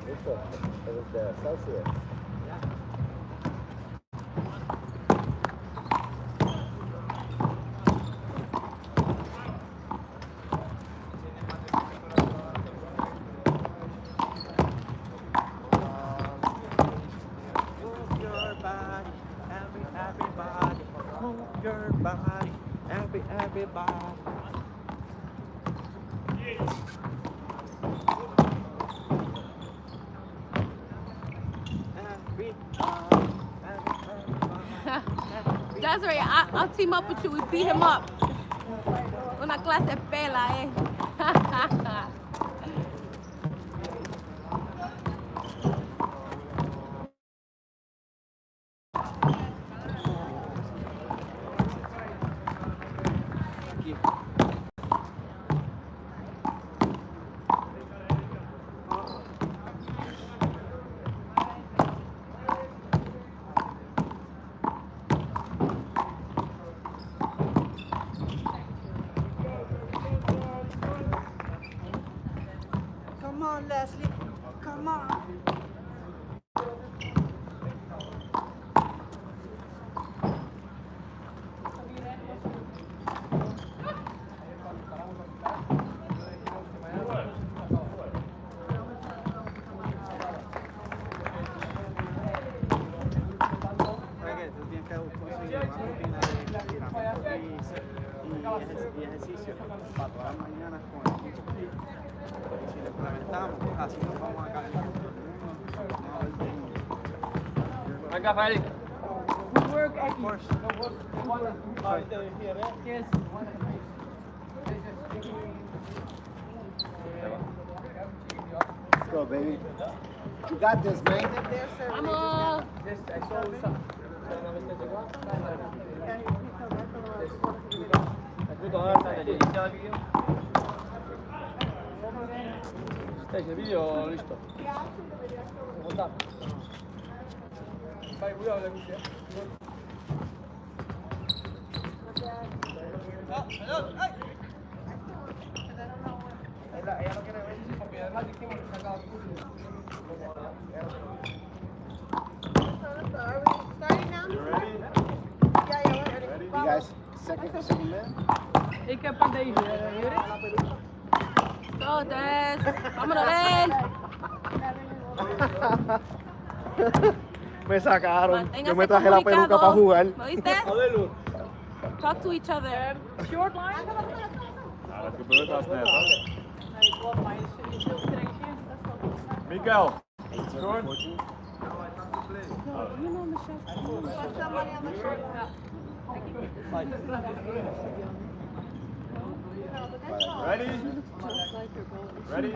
Listo. It was the Celsius. Move your body, everybody. Move your body, everybody. Desiree, I'll team up with you. We beat him up. Una clase pela, eh? Come on, Leslie. Come on. Es bien que conseguir una rutina de estiramiento y ejercicio para todas las mañanas con el equipo. Si lo implementamos, así nos vamos a calentar todo el mundo. Vamos a ver bien. Venga, Félix. Good work, Aki. Of course. Yes. Let's go, baby. You got this, man. Vamos. ¿Estáis el vídeo listo? ¿Cómo está? Vale, cuidado, la cuchilla. Ella no quiere ver porque además dijimos que sacaba el curso. You ready? You guys second for second man? Ik heb aan deze, Go, Des. Vámonos, ven. Me sacaron. Yo Manténgase me traje la peluca para jugar. ¿Me oíste? Talk to each other. Short line? Dat gebeurt wel net, hè? Mikael, 18, Jordan. 14. Ready? Ready?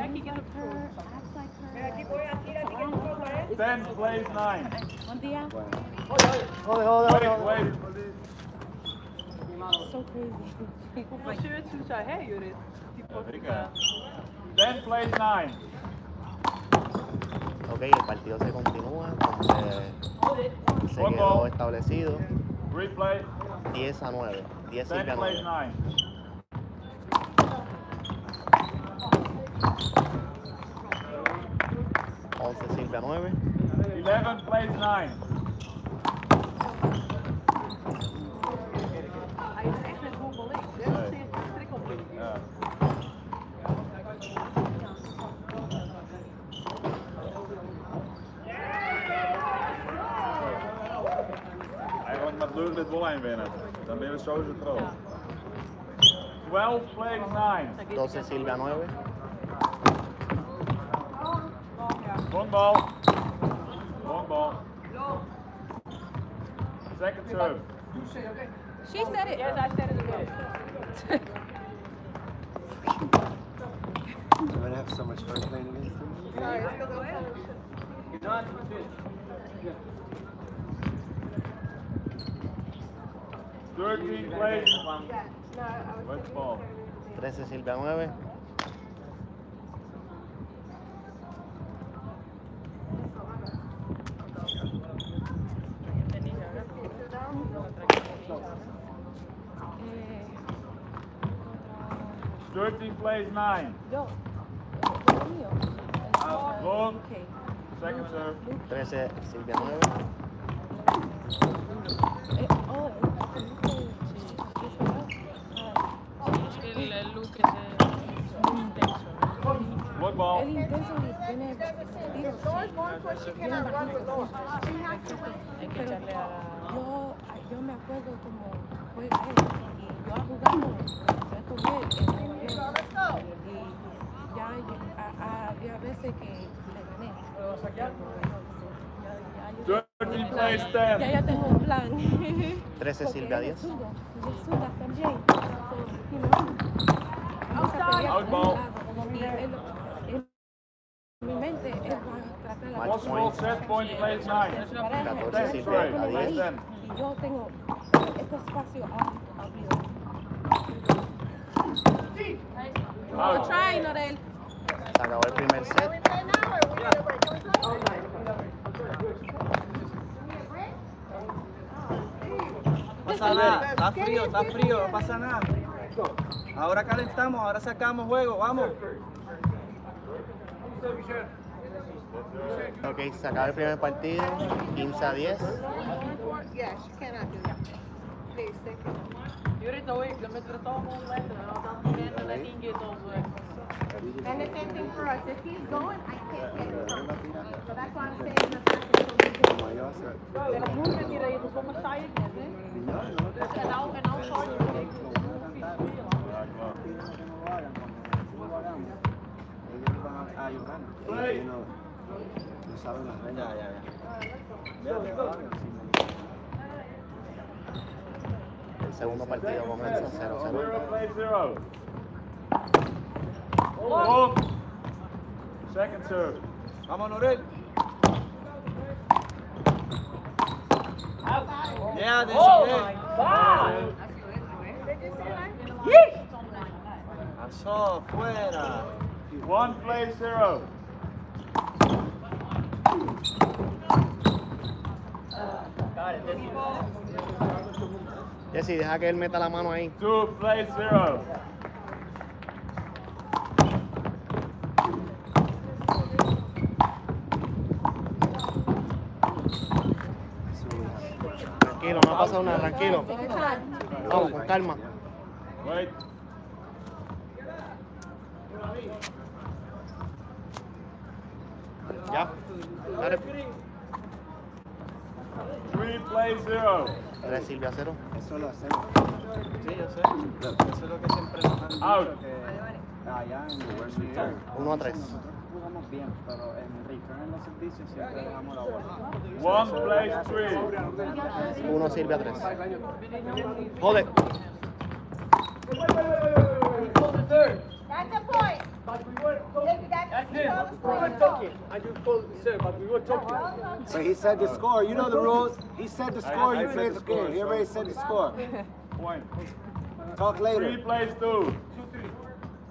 10 plays 9. Buen día. Hold it. Wait. So crazy. Hoeveel shirts zijn hij, Judith? Die Mika. 10 plays 9. Ok, el partido se continúa donde se quedó establecido Replay. 10-9. 10 10 Silvia plays 9. 9. 11 Silvia 9. 11 plays 9. Hij is echt net hongerlijk. Dit is een strikkelpunt. Ja. Eigenlijk met Leur dit wel winnen. Dan ben je sowieso droog. 12 plays 9. 12 Silvia 9. Long ball. Long ball. Second serve. She said it. Yes, I said it again. I'm gonna have so much fun playing against him. Not 13 plays. Wet ball. 13 Silvia 9. Eh, 13 plays 9. Yo. Mío. Long. Okay. Second serve. 13, Silvia 9. El look ese es muy intenso. One ball. Es intenso y tiene tiros bien bajitos. Hay que echarle a Yo me acuerdo como juega él y yo jugando con él en y ya había veces que le gané. 13 plays 10. Ya tengo un plan. 13, Silvia 10. Yo zurda también. Vamos a pelear Out por ball. ese lado. Y en mi mente él va a tratar la Match Possible set point plays 9. 14, Silvia a 10. y yo tengo este espacio abierto. Out. Try, Norel. Se acabó el primer set. No pasa nada, está frío, no pasa nada. Ahora calentamos, ahora sacamos juego, vamos. Ok, se acaba el primer partido. 15 a 10. Yes, you cannot do that. Please, thank you. Yo ahorita voy a implementar todo un momento, no estamos poniendo la niña y todo eso. And the same thing for us. If he's going, I can't get it from him. So that's why I'm saying the fact that Pero tú me tiras ahí, tú somos tired, ¿eh? En un solo, El segundo partido comienza 0-0. 0 plays 0. Oh. Second serve. Vamos, Norel. Yeah, pasó, fuera. 1 plays 0. Jesse, deja que él meta la mano ahí. 2 plays 0. Tranquilo, no ha pasado nada, tranquilo. Vamos, con calma. Wait. Ya. Dale. 3 plays 0. 3, Silvia 0. Eso lo hacemos. Sí, yo sé. Eso es lo que siempre nos han dicho. Out. Que allá en el West Return. 1 a 3. Nosotros jugamos bien, pero en el return en los servicios siempre dejamos la bola. 1 plays 3. 1 Silvia 3. Jode. that's the point. So he said the score. You know the rules. He said the score. You play the score. He already said the score. Point. Talk 3 later. plays 2.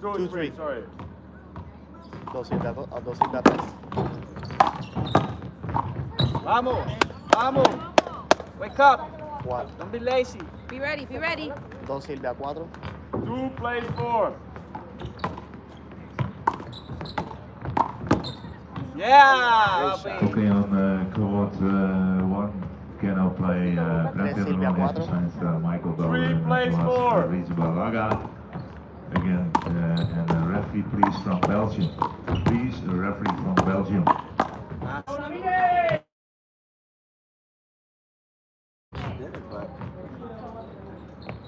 2 2, 3, 3. sorry. 2 Silvia 3. Vamos, vamos. Wake up. 4. Don't be lazy. Be ready, be ready. 2 Silvia 4. 2 plays 4. Yeah, papi. Okay, on court 1, can now play Brent Silvia Timmerman 4. against Michael Bauer 3 and plays Thomas 4. Rizabalaga. Again, and a referee please from Belgium. Please, a referee from Belgium.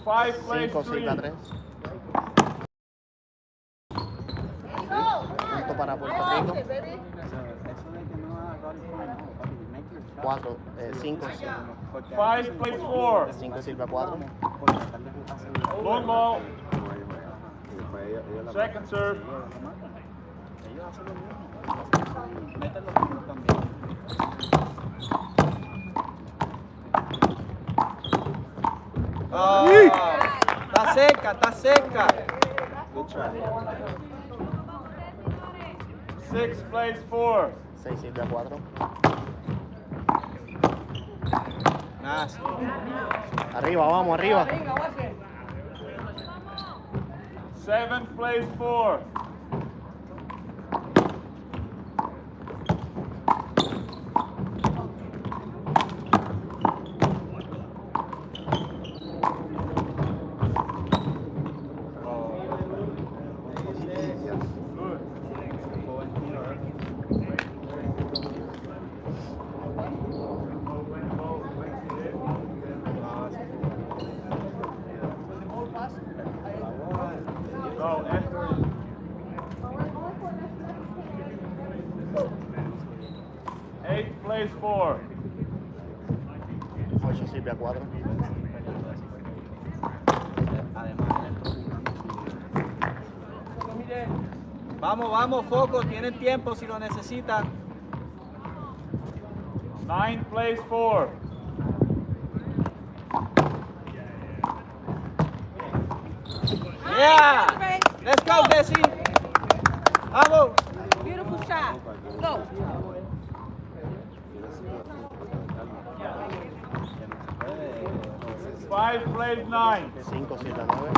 5 plays 5 Silvia 3. 3. Punto para Puerto Rico. 4, 5. 5 plays 4. 5 Silvia 4. Long ball. Second serve. Ellos hacen lo mismo. Meten los tiros también. Oh, está cerca, está cerca. Good try. 6 plays 4. 6 Silvia 4. Nice. Arriba, vamos, arriba. 7 plays 4. plays 4. 8 Silvia 4. Vamos, vamos, foco, tienen tiempo si lo necesitan. 9 plays 4. Yeah! Let's go, Desi! Vamos! Beautiful shot. Go. 5 plays 9. 5 Silvia 9.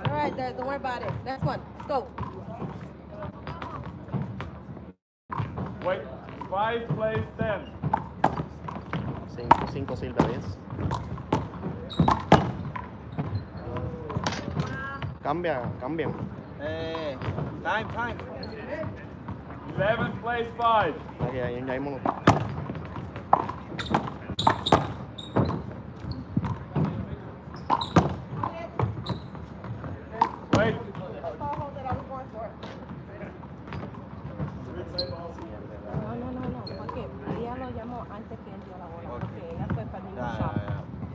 All right, Des, don't worry about it. Next one. Let's go. Wait, 5 plays 10. 5 Silvia 10. Cambian. Time. 11 plays 5. Ahí hay uno. Wait, No, porque ella lo llamó antes que él dio la bola, porque ella fue para el mismo shot.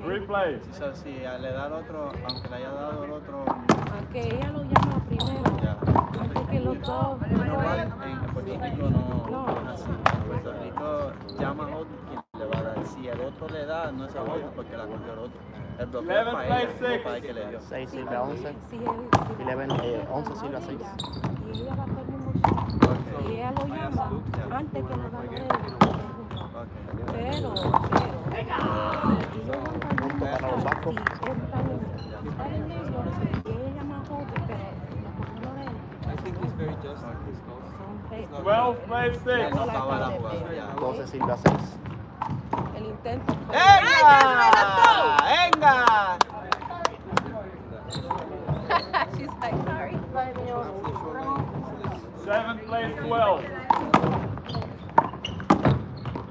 3 plays. Si le da el otro, aunque le haya dado el otro, Aunque ella lo llama primero, ya. antes que los dos. En Puerto Rico no es así. En Puerto Rico llama a otro quien le va a dar. Si el otro le da, no es a otro porque la cogió el otro. El bloqueo es 11 para plays ella, no 6. para el que le dio. 6 Silvia 11. Si 11 Silvia 6. Y ella va para el mismo shot. Y ella lo llama antes que lo gane él. Pero, si ellos van para el mismo shot, si él está en el medio, y ella llama a otro, pero no de él. 12 plays 6. No acaba la jugada ya. 12 Silvia 6. El intento. ¡Venga! ¡Venga! She's like, sorry. 7 plays 12.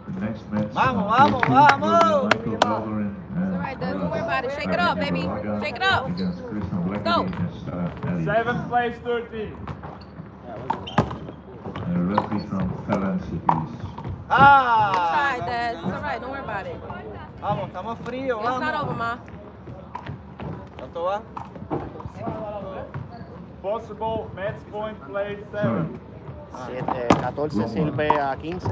The next match. Vamos, on vamos, Tuesday, vamos. Michael Bellerin and alright, Des, don't worry about it. Shake it up, baby. Baraga Shake it up. Against Krishna go. Blackman against Elliot. 7 plays 13. And a referee from Valencia, please. Try, Des. It's alright, don't worry about it. Vamos, estamos fríos, It's not vamos. over, ma. ¿Cuánto va? Possible match point plays 7. 14 Silvia 15.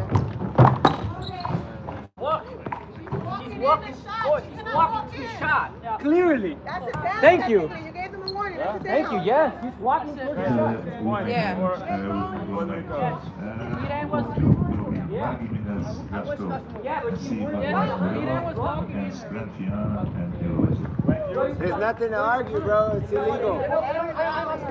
Clearly. That's it. That's Thank you. technically, you gave them a warning. That's a Thank you. Yes, he's walking. Yeah. There's nothing to argue, bro. It's illegal.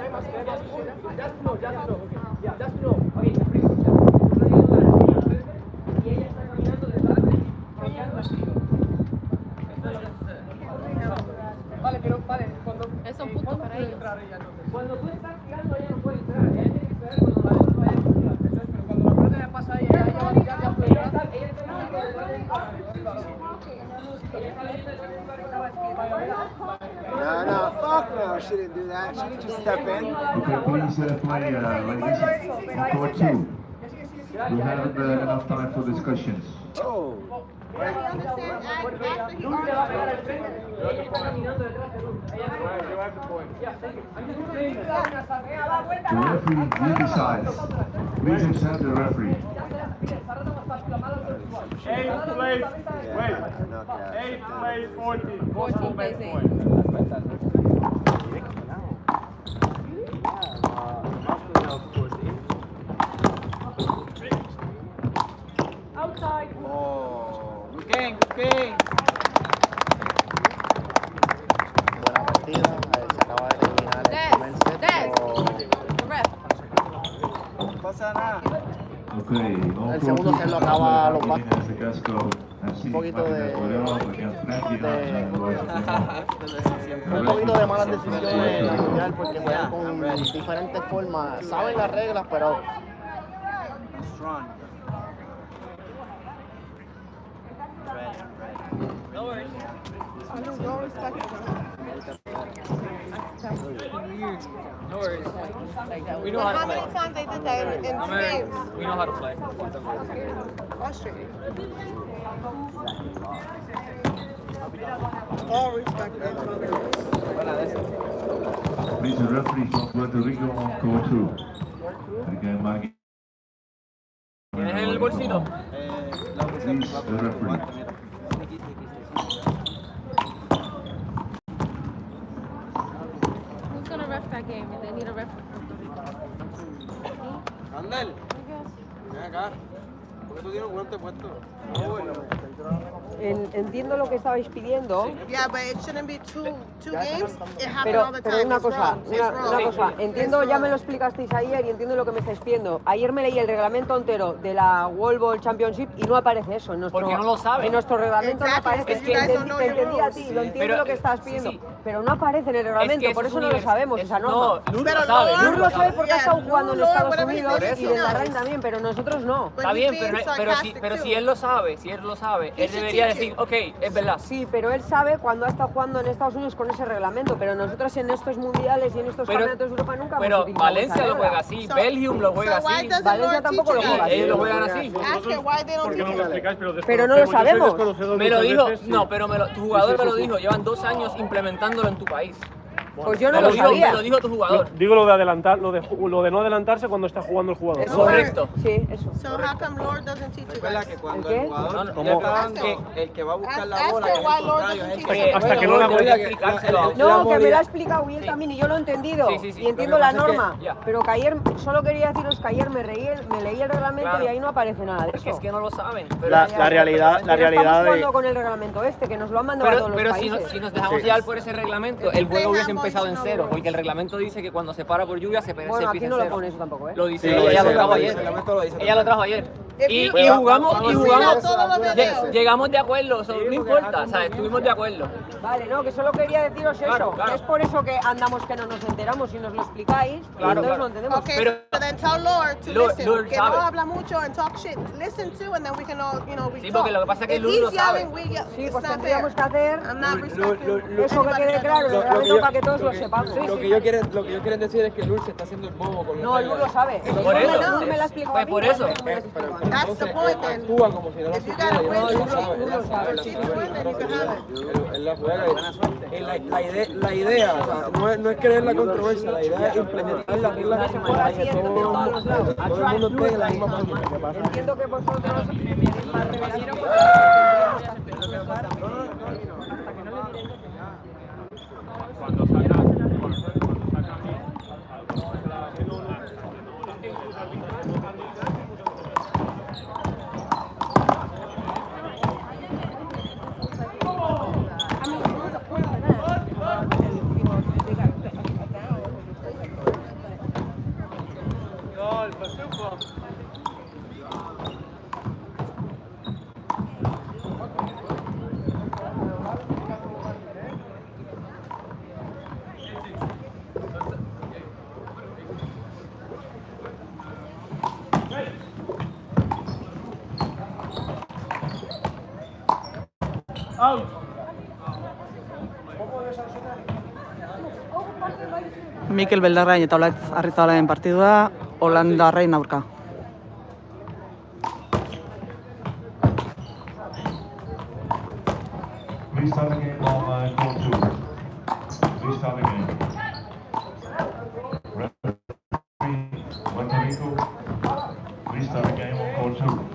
Vale, pero vale, cuando Es un punto para ellos. Cuando tú estás tirando, ella no puede entrar. Ella tiene que esperar cuando la otra vaya a tirar. Eso es, pero cuando la pelota le pasa a ella, ella puede entrar. Ella está No, fuck no. She didn't do that. She didn't just step in. Okay, please play, ladies, on court 2. We haven't enough time for discussions. Oh. He understands after he argues. Ella está caminando detrás de Luz. Ella no puede. You have the point. Yeah, thank you. I'm just saying that. The referee, he decides. Please accept the referee. 8 plays. Wait. Yeah, 8 plays 14. 14 plays match 8. point. Outside. Oh, good game. Buena partida. Se acaba de terminar el primer set. Des. The ref. No pasa nada. Okay, on El court segundo 2, set lo acaba los Martinez Vascos. de Casco, FC Un poquito de- Martinez Toledo against Frankie Hansen and Lois Un poquito de malas decisiones en la mundial porque juegan con diferentes formas. Saben las reglas, pero. I mean, no respect for them. No worries. Like that. We know But how how to many play. times they did that in 2 games? We know how to play. Frustrating. All respect and Please, the referee from Puerto Rico on court 2. The game might ¿Tienes en el bolsito? Please, the referee. Who's gonna ref that game? And they need a ref for Puerto Rico. Andel, I guess. ven acá. ¿Por qué tú tienes un guante puesto? Entiendo lo que estabais pidiendo, Yeah, but it shouldn't be two games. It happens all the pero time. una It's cosa, wrong. It's una wrong. cosa, entiendo, It's ya me lo wrong. explicasteis ayer y entiendo lo que me estáis pidiendo. Ayer me leí el reglamento entero de la World Ball Championship y no aparece eso en nuestro, Porque no lo saben. en nuestro reglamento no Exactly, aparece. because you guys don't know Te your entendí a rules. ti, lo entiendo Pero, lo que estás sí, pidiendo, sí. pero no aparece en el reglamento, por eso no lo sabemos, esa norma. No, Lur Pero lo sabe. Lord- Lur lo sabe porque ha Yeah, estado jugando en Lord, Estados whatever he Unidos does, y he en la knows. RAIN también, pero nosotros no. But Está he's bien, being pero sarcastic si too. él lo sabe, si él lo sabe, él should debería teach decir, you. ok, es verdad. Sí, pero él sabe cuando ha estado jugando en Estados Unidos con ese reglamento, pero nosotros en estos mundiales y en estos Pero- campeonatos de Europa nunca hemos Pero utilizado Valencia esa lo regla. juega así, So- Belgium lo juega so why así. doesn't Valencia Lord tampoco teach lo you juega guys? así. Ellos lo juegan así. Ask him why they don't ¿Por qué no teach lo you. explicáis? Pero Pero no lo sabemos. Me lo dijo, no, pero tu jugador me lo dijo, llevan 2 años implementándolo en tu país. Pues yo no Me lo dijo, sabía. me lo dijo tu jugador. Digo lo de adelantar, lo de no adelantarse cuando está jugando el jugador. Eso. Correcto. Sí, eso. So how come Lord doesn't teach you Recuerda guys? que cuando ¿El qué? el jugador No, le ¿cómo? pagan, Ask el que va a buscar Ask- la ask bola him es el why Lord contrario, doesn't es el teach que- you. Hasta que no Yo la voy a voy a- explicárselo a- No, que me lo ha explicado Will también y yo lo he entendido. Sí, sí, sí. Y entiendo Lo la que pasa es que- norma. ya. Pero que ayer, solo quería deciros que ayer me leí el reglamento Claro. y ahí no aparece nada de Es que eso. es que no lo saben. Pero, La realidad Pero estamos de... jugando con el reglamento este, que nos lo han mandado a todos los pero países. si nos dejamos llevar por ese reglamento, el juego hubiese empezado en 0, porque el reglamento dice que cuando se para por lluvia se Bueno, empieza aquí en no lo 0. pone eso tampoco, ¿eh? Lo dice, Sí, lo ella dice, lo trajo lo ayer. dice, Ella lo trajo ayer. Y you- jugamos, y jugamos. todos los videos. Llegamos de acuerdo, no importa, o sea, estuvimos de acuerdo. Vale, no, que solo quería deciros Claro, eso. claro. Es por eso que andamos que no nos enteramos y nos lo explicáis. Claro, y entonces claro. lo entendemos. Okay, Pero- so then tell Lord to Lord- listen. Lord Que no sabe. habla mucho and talk shit. Listen to, and then we can all, we Sí, talk. porque lo que pasa es que If Lord he's lo sabe. yelling, we yell. Sí, It's pues not tendríamos que fair. hacer I'm not respecting eso que anybody quede that claro, el knows. reglamento para que todos lo sepamos. Lo que yo quieren decir es que Lur se está haciendo el bobo con No, Lur lo sabe. Por eso. Lur me lo ha explicado a Pues mí, por Lur eso. me lo ha explicado a mí. That's the point then. actúa como si no lo If you supiera. gotta y win, él you lo sabe, win. él lo sabe, él If you lo sabe. win, then you can have it. Él la juega y la idea, o sea, no es creer la controversia, la idea es implementar las reglas que se manejan, que todo el mundo esté en la misma página. ¿Qué pasa? Entiendo que vosotros más revelación Cuando saca Mikel Beldarrain eta Olatz Arrizabalainen partidua Holandarren aurka. Please start the game on court 2. Please start the game. Referee, Puerto Rico. Please start the game on court 2.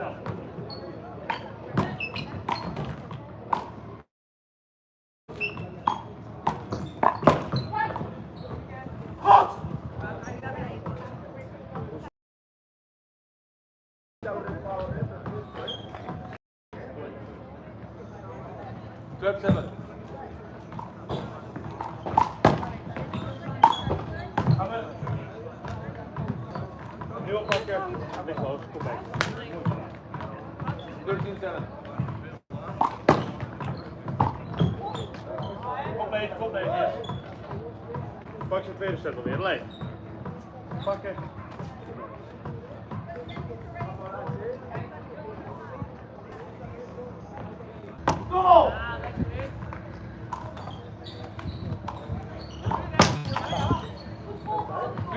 12-7. Nu oppakken. Hij ligt hoog. Kom mee. 13-7. Kom mee. Yes. Pak zijn tweede set alweer. Alleen. Pakken. Kom op! 3-2.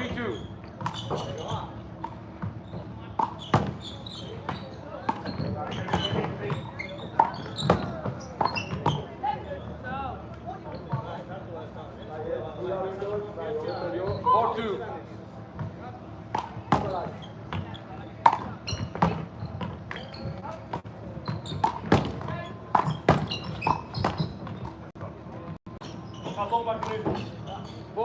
Gaat oppakken nu. 4-3.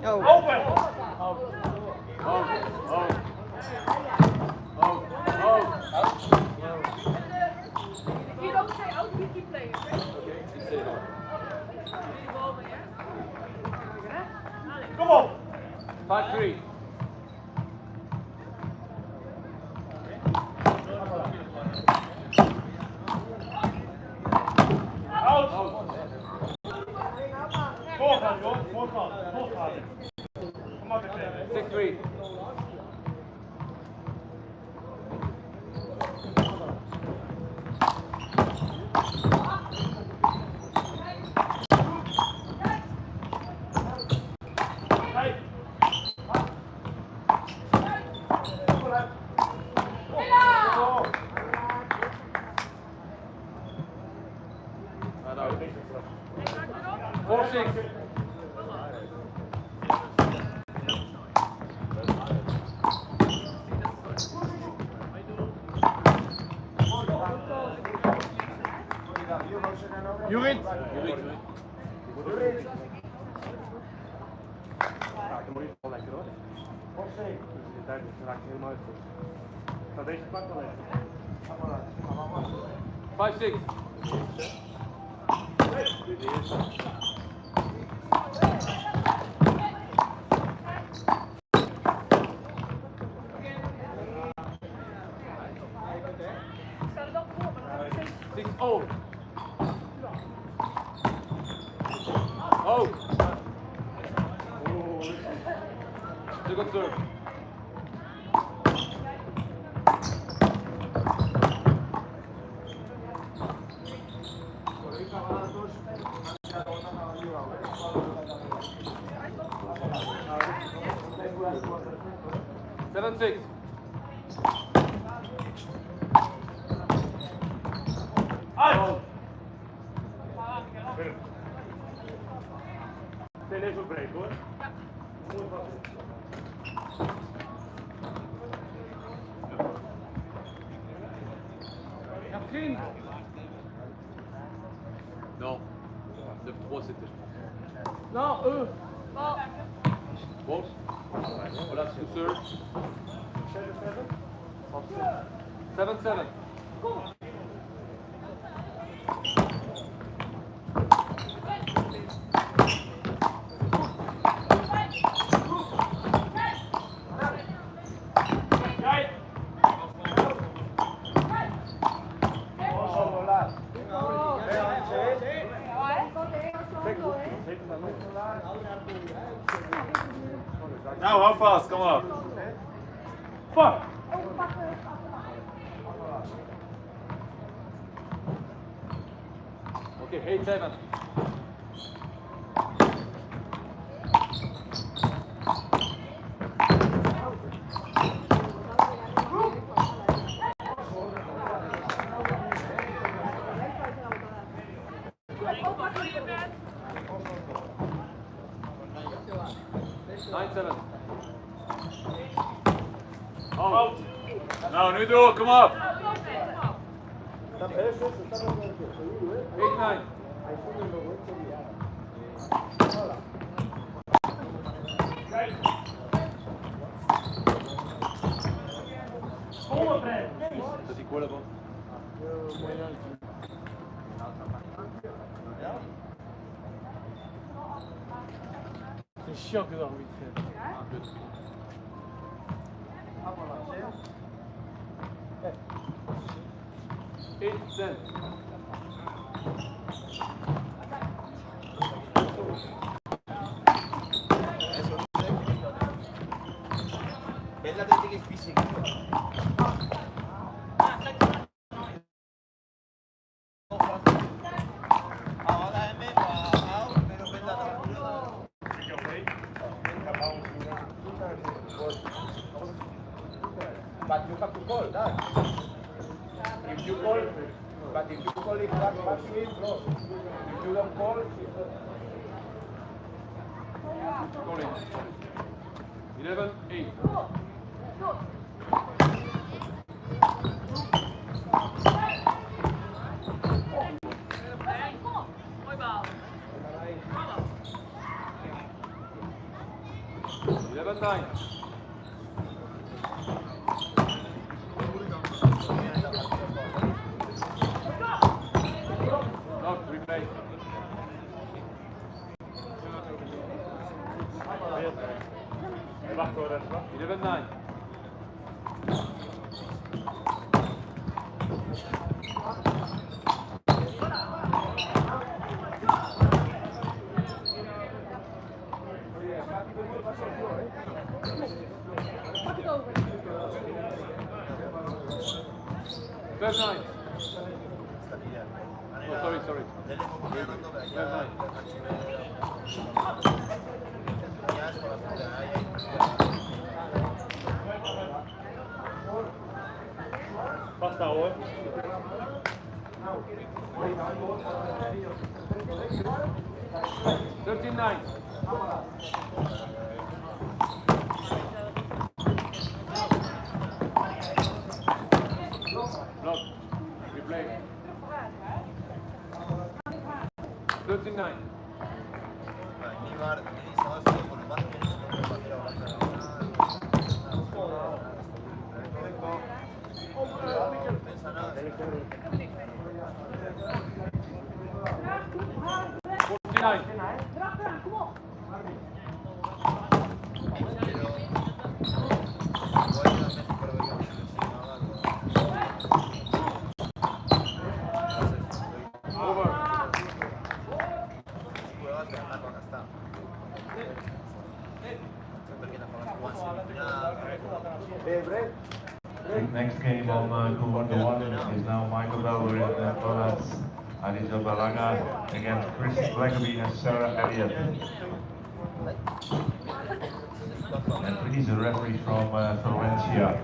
Oh. Open! If you don't say out, you keep playing, okay? Kom op! 5-3. Out! Voorgaan, joh. Voorgaan. Kom maar weer. 6-3. Jurid. Ja, dan moet je het wel lekker hoor. De tijd raakt helemaal uit. Ga deze pak wel even. 6-0. Oh. Good serve. Seven, 6. Uit! Finish of break hoor. Non, 9-3 c'était. Non, eux. Bon, voilà, c'est tout seul. 7-7. Now, how fast? Come on. Fuck! Okay, 8-7. Out. Nou, nu door, kom op. 8-9. Dat die cola van. Een shock dan niet. El Atlético es físico. But you have to call that. If you call, but if you call it back in, no. If you don't call, Calling. 11-8. Replay. Wacht hoor, even. 11-9. First 9. Oh, sorry. 12-9. Vast houden. $13-9. Block. Replay. 13-9. The next game on Kuwanda 1 is now Michael Bellerin and Donat Adisa Balaga against Chris Blackaby and Sarah Elliott. And please a referee from Valencia.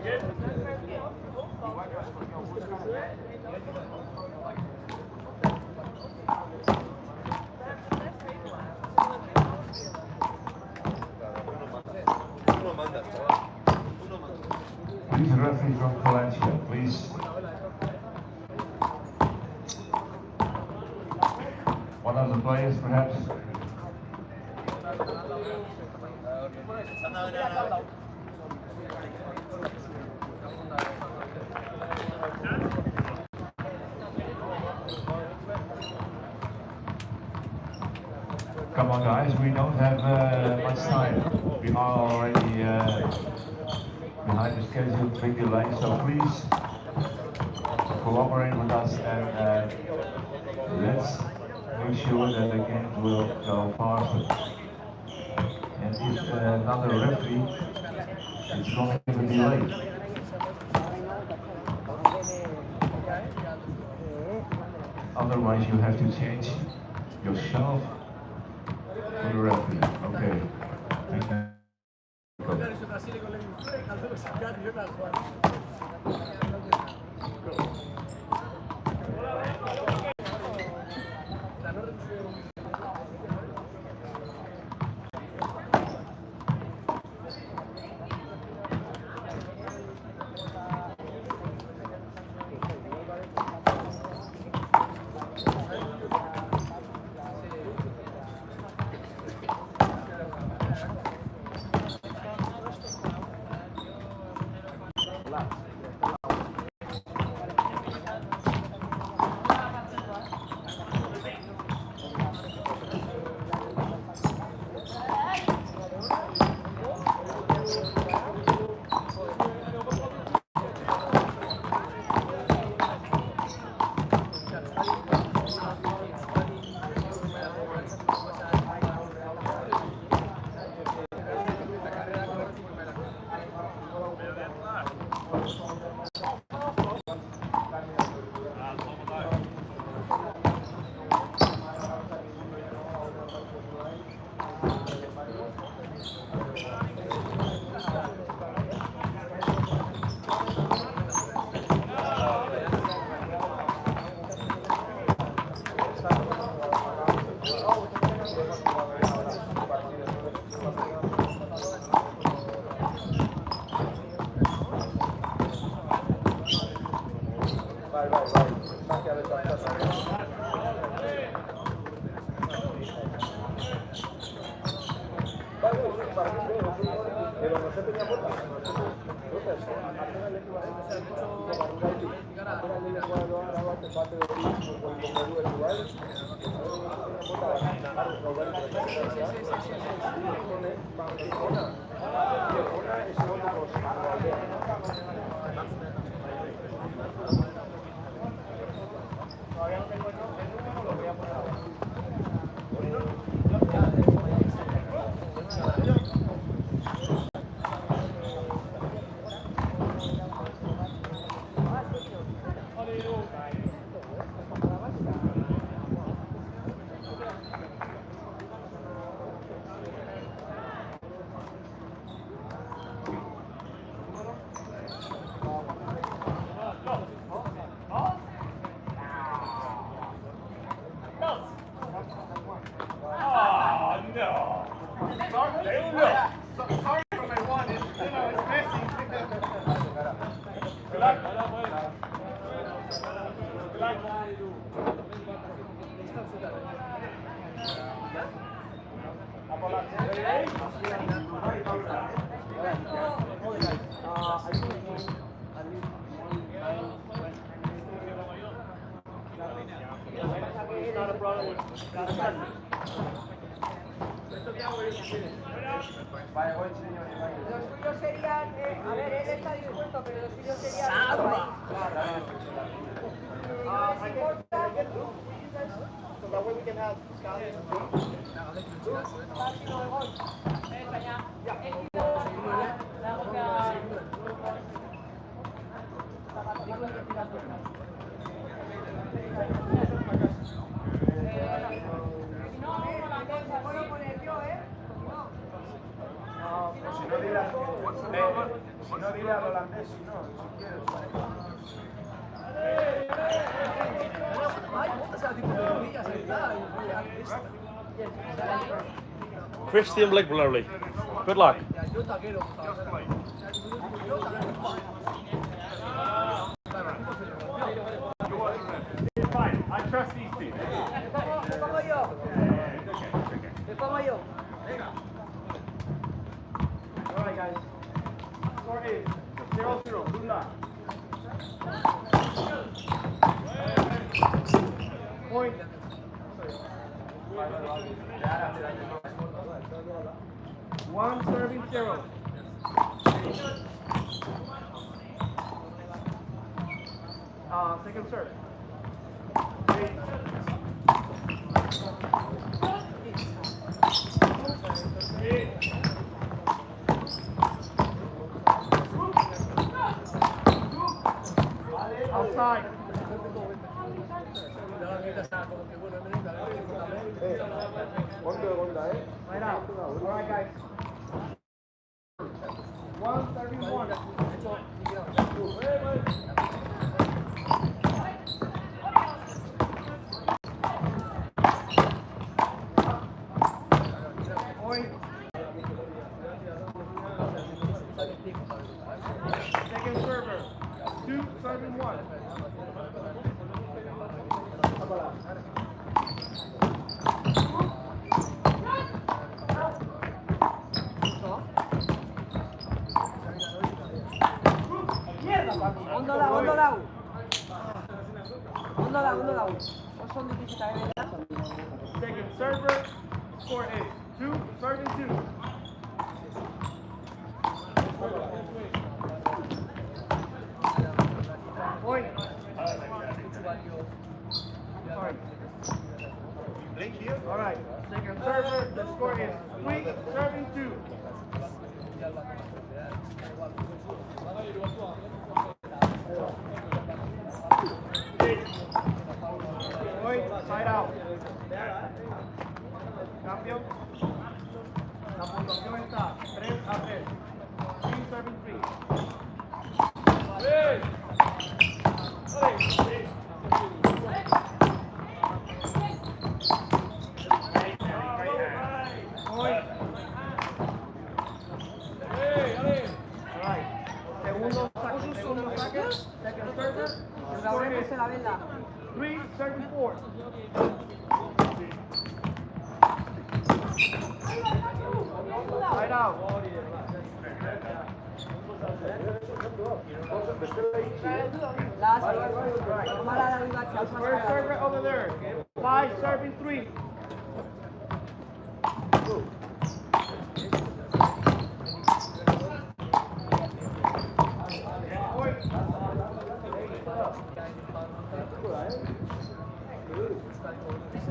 Please, the referee from Valencia, please. One of the players, perhaps. Come on, guys, we don't have much time. We are already behind the schedule, big delay, so please cooperate with us and let's make sure that the games will go faster. And if another referee is going to be late. Otherwise you have to change yourself for the referee. Okay. Thank you. Los suyos serían, a ver, él está dispuesto, pero los suyos serían... ¡Salva! Si no, dile al holandés, si no, si quieres. Christian Blackblurley. Good luck. Fine, I trust these two. Alright guys. Score is 0-0. Good luck. Point. One serving 0. Second serve. Outside. Right out. All right, guys. 131. Point. Second server. 2 serving 1. Ondo dago. Oso ondo ikusita, Second server. Score is 2 serving 2. Point. All right. Second server. The score is 3 serving 2. Point. Side out. Cambio. La puntuación está 3-3. 3 serving 3. Point. Alright. Segundo saque. Second server. Score is 3 serving 4. Side out. First server over there. 5 serving 3.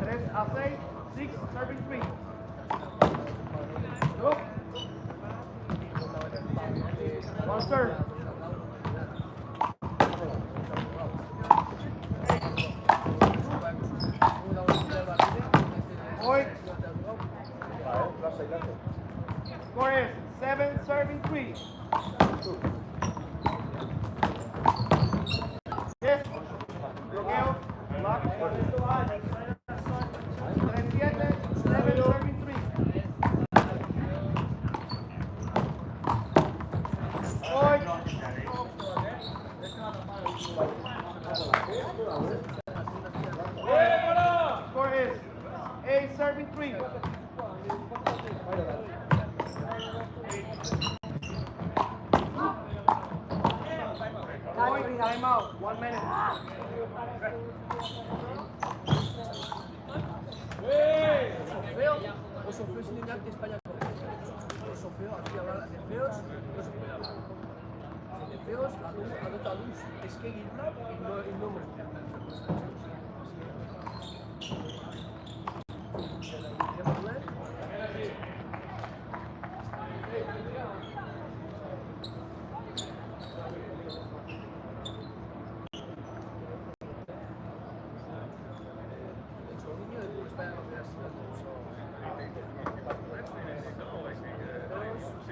Tres a 6, 6 serving 3. Go. One serve. Point. Score is 7 serving 3. Yes. Bloqueo. Block. 3-7, 7 serving 3. Point. Score is 8 serving 3. Point. Time out. 1 minute. Oso feo sin que España oso feo, aquí hablar de feos, no se puede hablar. De feos, a nota luz, es que guirla y no me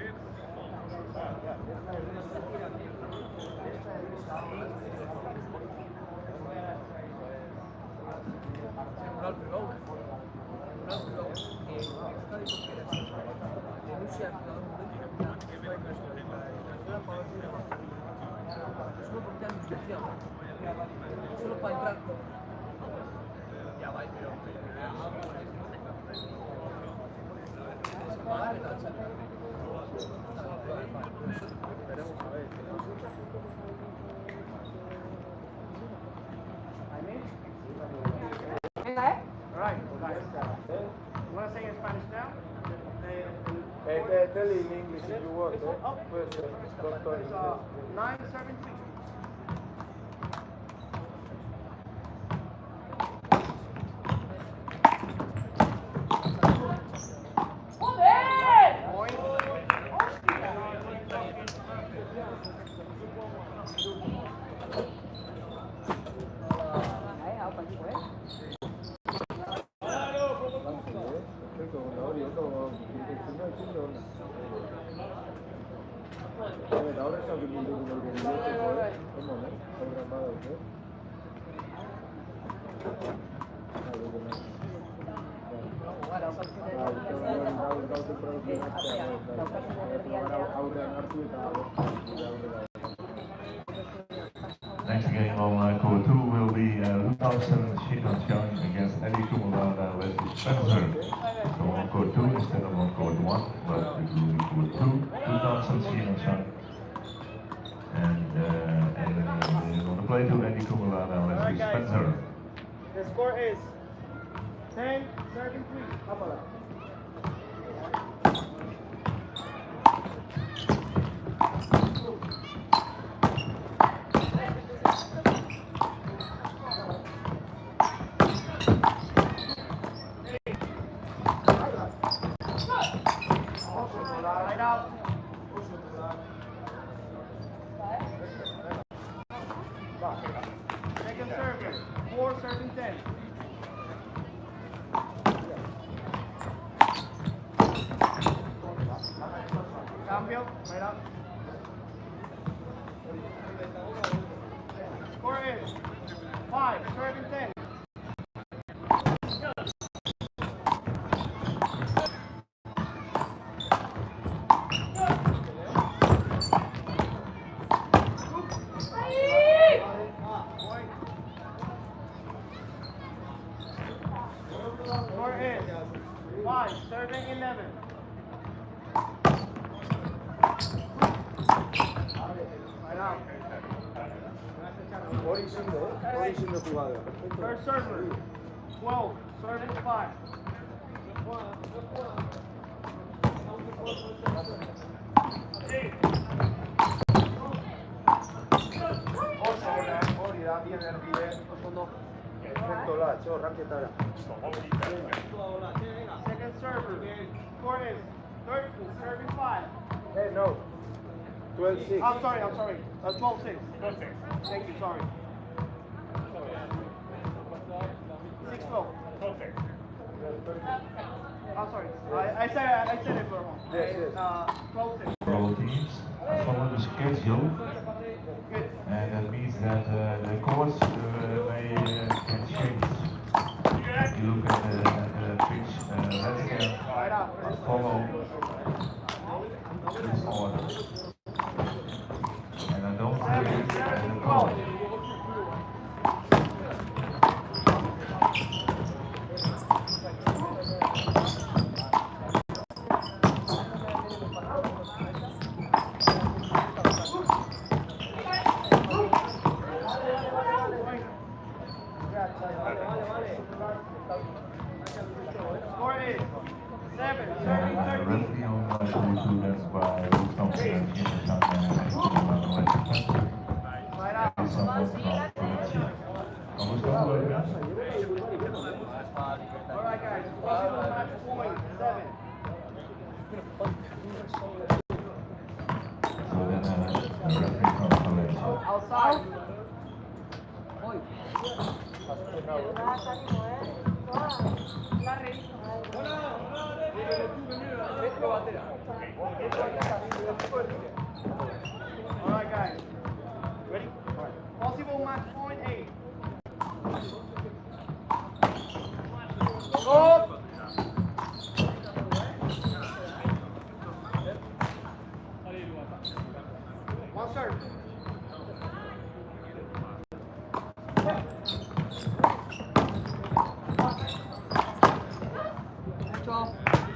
Spain. sea jugador solo porque hay intención, solo para entrar. Ya va, pero Alright, you want to say in Spanish now? Tell in English if you want. Oh, Pues, doctor. 9-7-2. Next game on court 2 will be Lutausen Shinonchang against Eddie Kumulada Wesley Spencer. So on court 2 instead of on court 1, but it will be court 2, Lutausen Shinonchang. And on the play to Eddie Kumulada Wesley Spencer. The score is 10-7-3. Right out. Second server, 4-7-10. Cambio, right out. Score is 5-7-10. Score is 5-7-11. Right out. Original jugada. First server, 12, serving 5. Second server, score is 13, serving 5. Hey, no. 12-6. I'm sorry. 12-6. Thank you, sorry. 6-12. I'm sorry. I said it wrong. Yes, yes. 12-6. All teams follow the schedule, and that means that the course can change. If you look at the pitch landscape, follow this order. And I don't have it as a course. Score is 7, And serving the 13. referee on court 2, that's by Thompson and Shinonchang and Right out. Alright guys, possible match point 7. So then the referee calculation. Outside. Alright guys, ready? Possible match point 8. Go!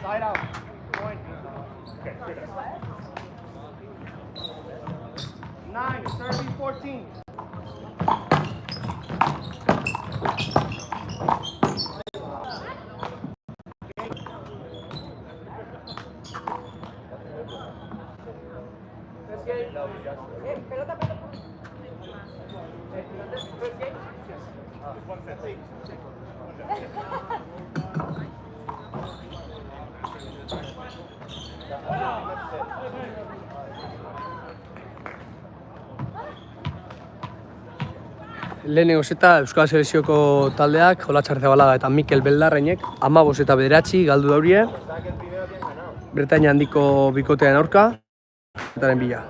Side out. Point. 9, serving 14. Lehenengo zeta Euskal Selezioko taldeak, Olatz Arrizabalaga eta Mikel Beldarreinek 15-9 galdu daurie Bretainia handiko bikotearen aurka etaren bila.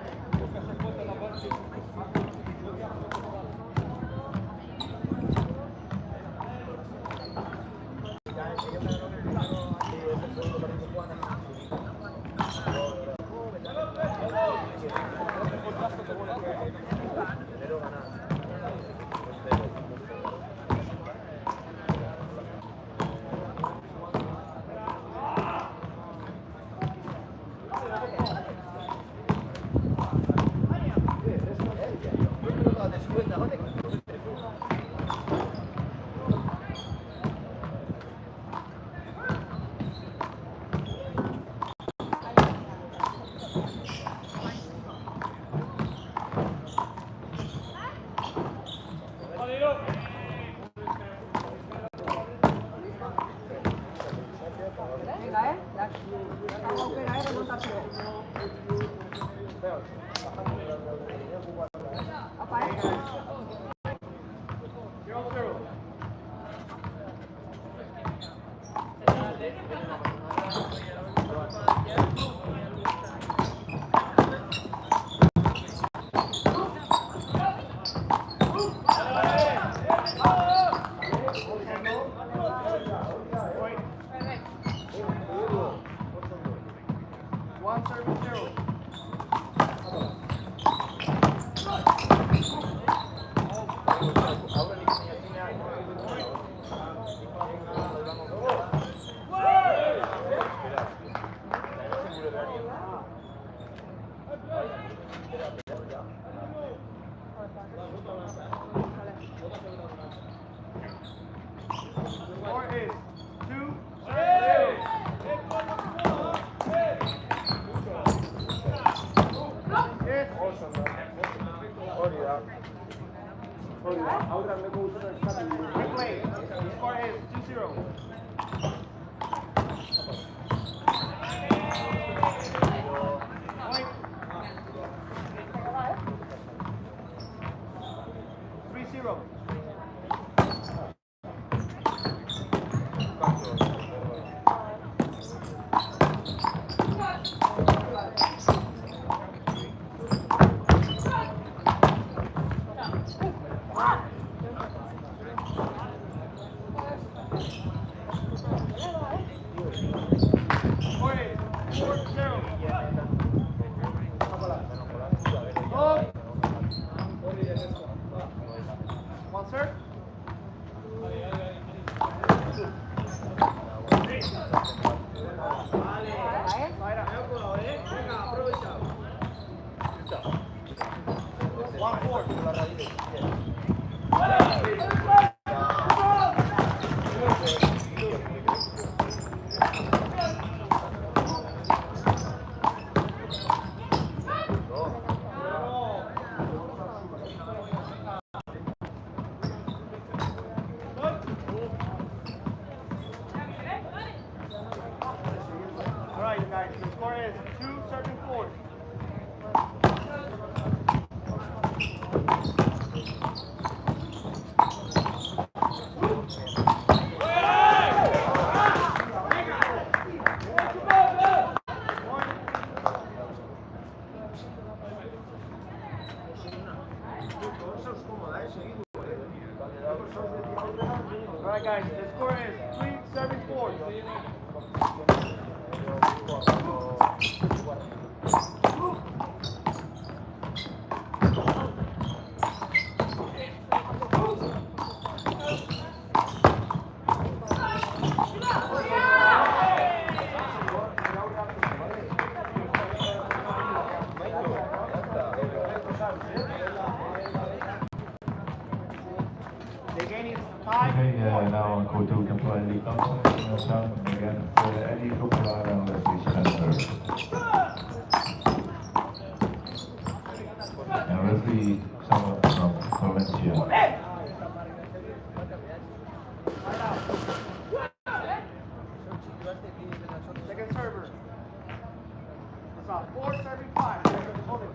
Stop. 4 serving 5. Hold it.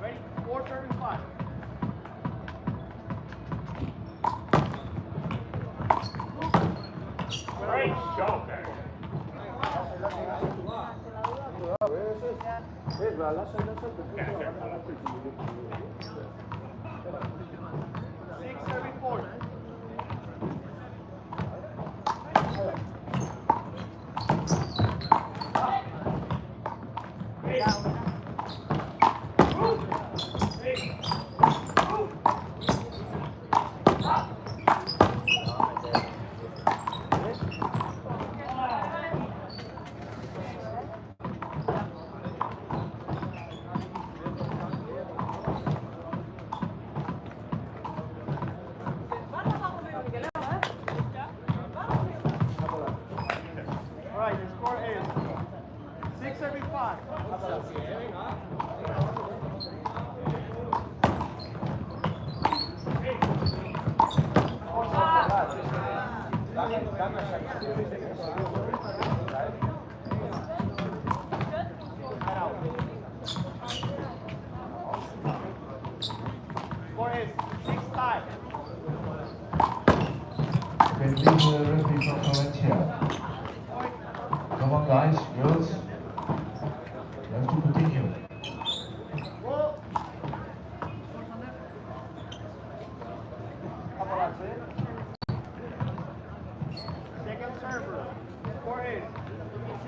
Ready? 4 serving 5. Great shot, man. Six serving 4. Alright, the score is 6 serving 5. Score is 6-5. Okay, please, referee from Valencia. Come on, guys, girls. You have to continue. Roll. Second server. Score is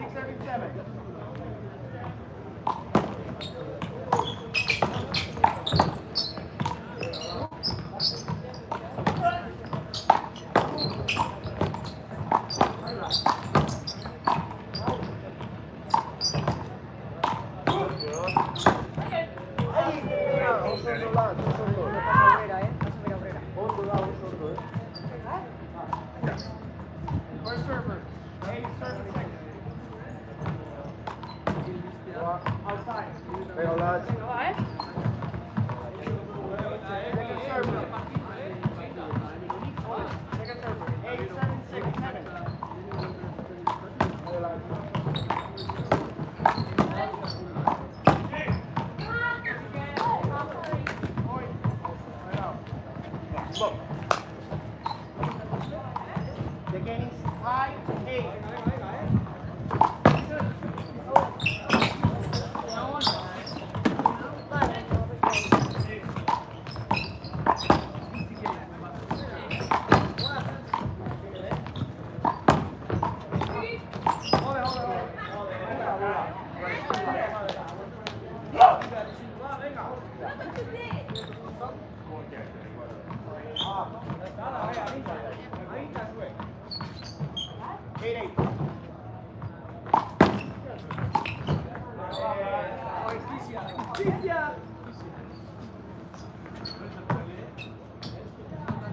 6-7. First server. 8 server second. Outside. Second server. Second server. 8-7. The game is high 8.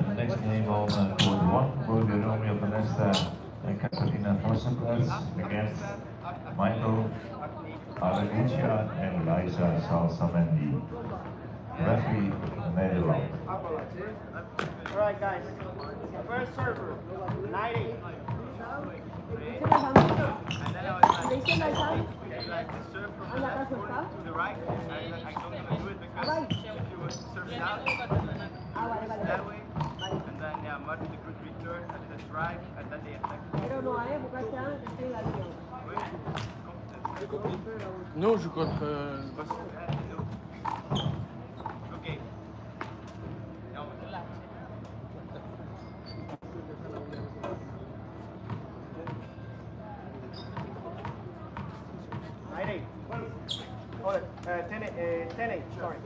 The next game on court 1 will be Romeo Vanessa and Katarina Thorsenplatz against Michael Aragucia and Liza Salsamendi. Referee Nederland. Alright guys, first server, 9-8. the right, and I don't want to do it because if you would serve it out, that way, and then yeah, Martin did a good return, I did a drive, and then they attack. Non, je joue contre Ok. Oh, 10-8, sorry.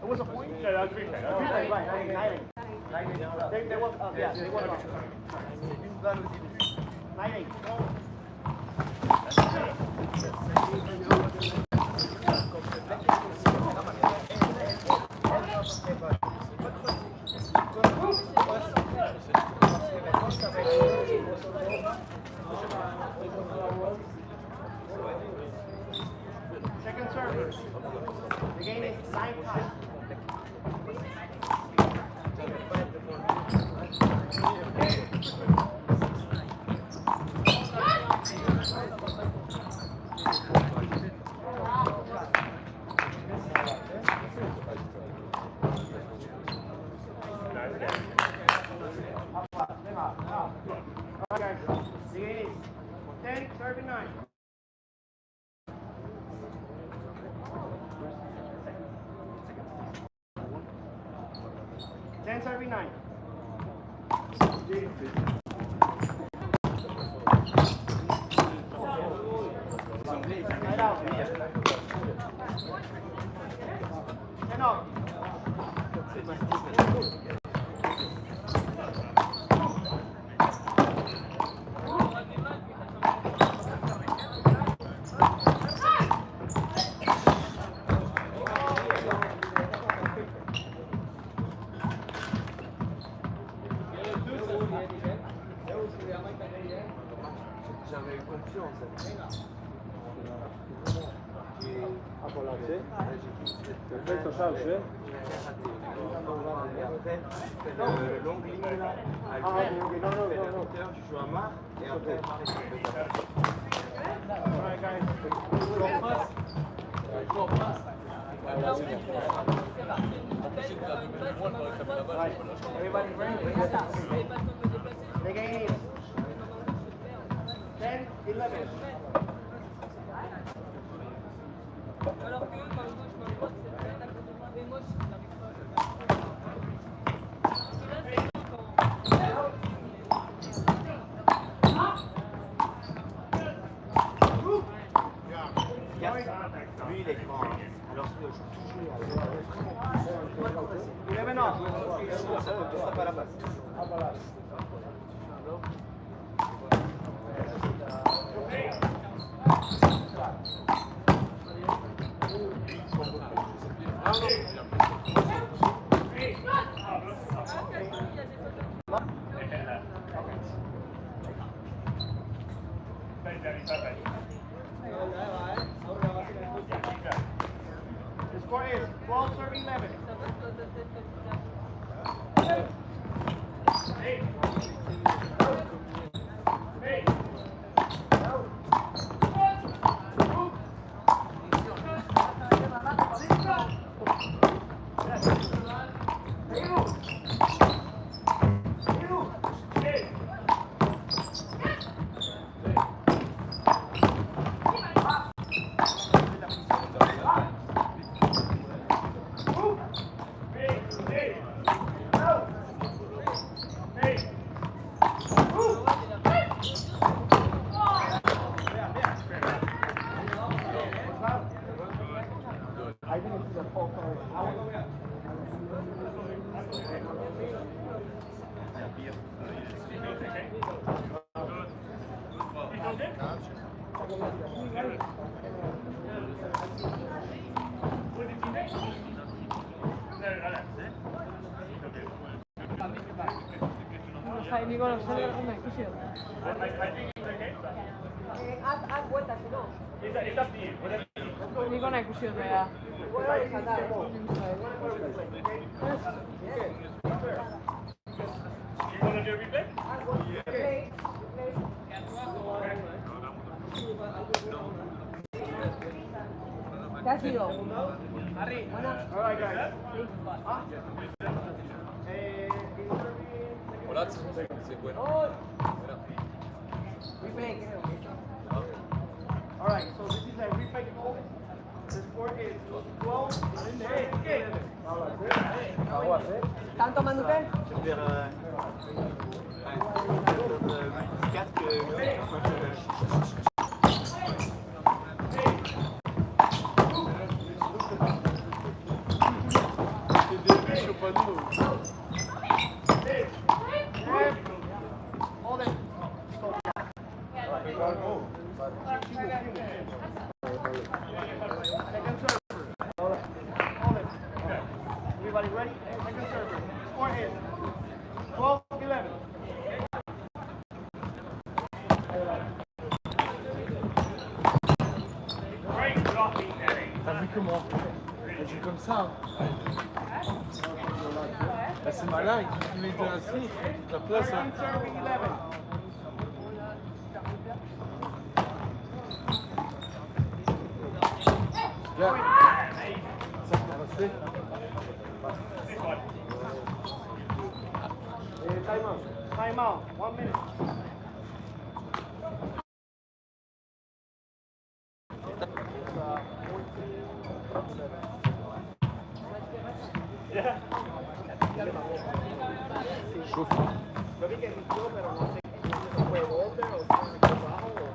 It was a point? Yeah, that's big. Right, 9-8. They won, yeah, they won. 9-8. Second server. The game is 9-5. serving 9. 10 serving 9. Right out. 10 off. J'avais confiance. Perfetto, salve. Le longue ligne là. Tu joues à marre et après Alright, guys. Right. Everybody ready? The game is 10-11. Lui il est grand. Alors je joue toujours à 11 off. ça pas la base. The score is 12-11. Nicola, una ikusi dut. Haz vueltas, si no. Nicola ikusi dut, ea. ¿Qué ha sido? Alright, guys. Hola, c'est bueno. Replay, creo. Alright, so this is a replay goal. The score is 12-11. ¿Están tomando qué? Vers 4 Hold it. Second server. Hold it. Everybody ready? Second server. Score is 12-11. T'as vu comment? Elle joue comme ça. Bah, c'est malin, il met ainsi, la place. Second serving 11. Regarde. Ça peut passer. Time out. Time out. 1 minute. Yo vi que rindió, pero no sé si fue over o si fue bajo o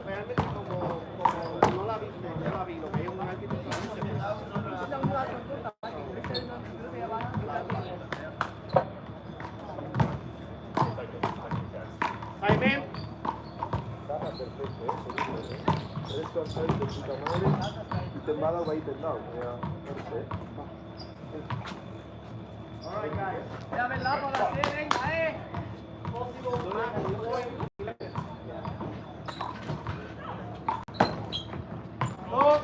realmente como no la vi, lo veía un árbitro Jaime. Alright guys. Dame la para hacer, venga, Dos.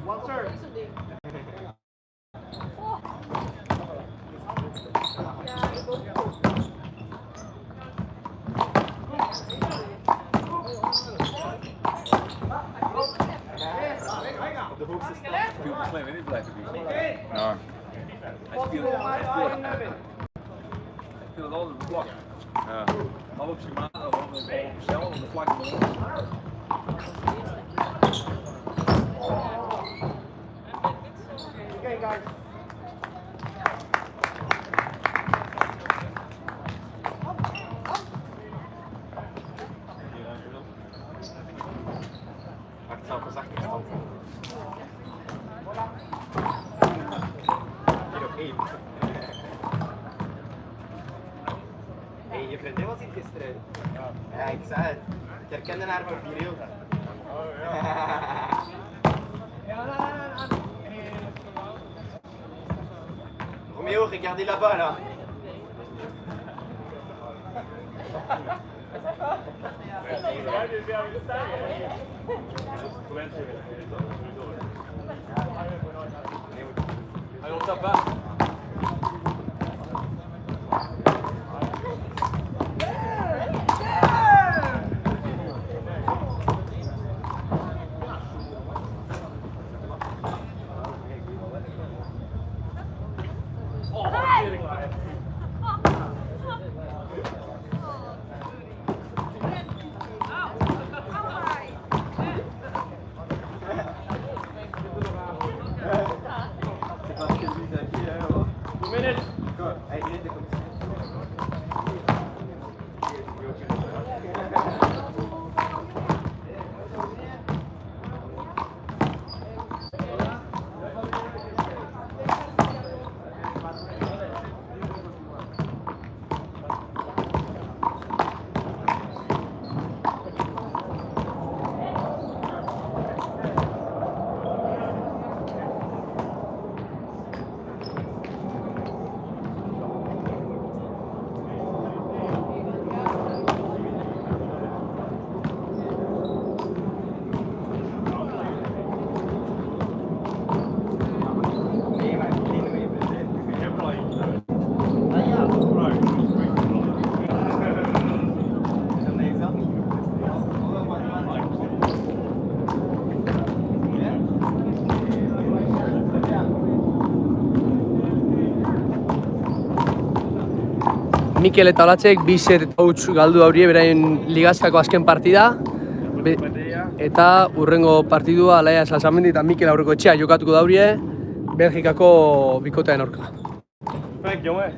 One serve. Viel te niet blijven doen. Nou. Hij speelt het altijd op de vlak. Ja. Half op zijn maat, half op zelf, op de vlak. Okay guys. Maakt zelf eens achterstand. Hier op 1. Hey, je vriendin was hier gisteren. Ja, ik zei het. Ik herkende haar van Vireel. Oh ja. Roméo, regardez là-bas là. Allez, on tape pas. Mikel eta Olatzek 2 set eta huts galdu daurie beraien ligazkako azken partida. Eta urrengo partidua Alaia Salsamendi eta Mikel aurreko etxea jokatuko daurie Belgikako bikotearen aurka. Perfect, jongen.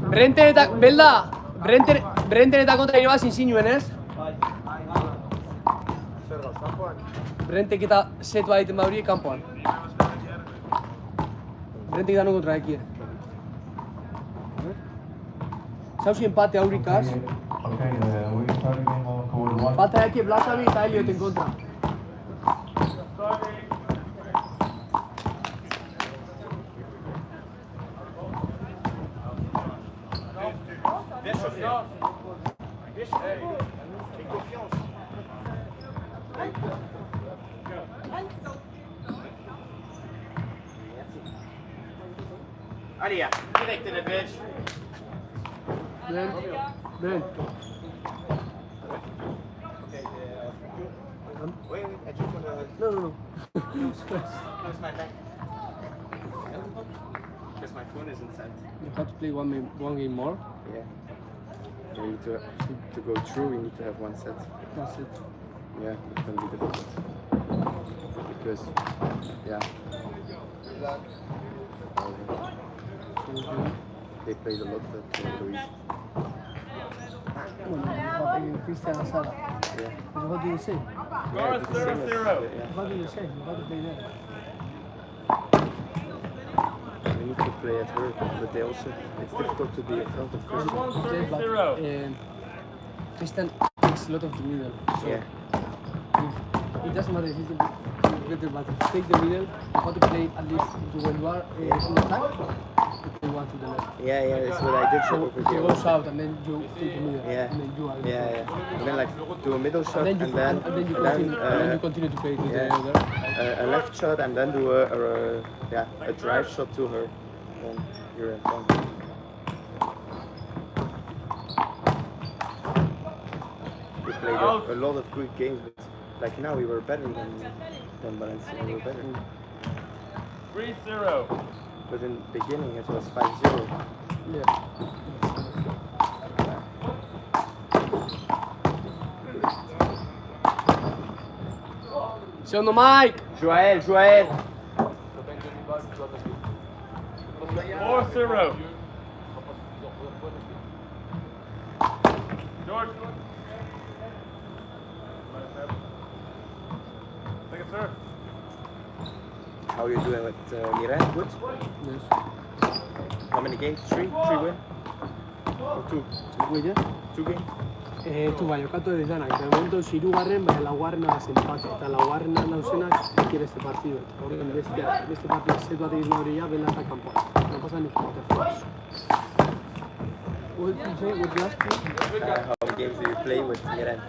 Brenten eta, Belda, Brenten eta kontra ire bat zinzinuen, ez? Brentek eta setua egiten baurie kanpoan. Rentik dano kontra ekie. Zauzi empate aurikaz. Okay, we start the game on court 1. Falta ekie Blasabi eta Elliot en kontra. Allez, direct in de bench. Ben. Wait, I just want to No. close my back. Because my phone is inside. You have to play one game more. Yeah. You need to go through, you need to have one set. That's it. Yeah, it can be difficult. Because, yeah. They played a lot at Louis. Christian Asada. Yeah. What do you say? Yeah, it's the same as, yeah. What do you say? You got to play there. We need to play at her, but they also, it's difficult to be in front of Christian. Yes, but Christian takes a lot of the middle. So Yeah. it doesn't matter if he's better, but if you take the middle, you have to play at least when you are in attack, you play one to the left. Yeah, that's what I did So over he here. goes out and then you take the middle. Yeah. And then you are in front. Yeah. And then like do a middle shot And then you continue to play to the other. a left shot and then do a drive shot to her. Then you're in front. We played a lot of good games, but like now we were better than Valencia. We were better. 3-0. But in the beginning it was 5-0. Yeah. C'est on the mic! Joël. 4-0. George. Take it, sir. How are you doing with Miran? Good? Yes. How many games? 3? 3 win? Or 2? Wait, 2 games? Tu bai, jokatu ez danak, de momento hirugarren, baina laugarren nagaz empate, eta laugarren nausenak quiere este partido. Horren beste partido zetu bat egin hori ja, bela eta kanpoan. No pasa ni por terceros. What did you say? What did you ask me? How many games do you play with Miran?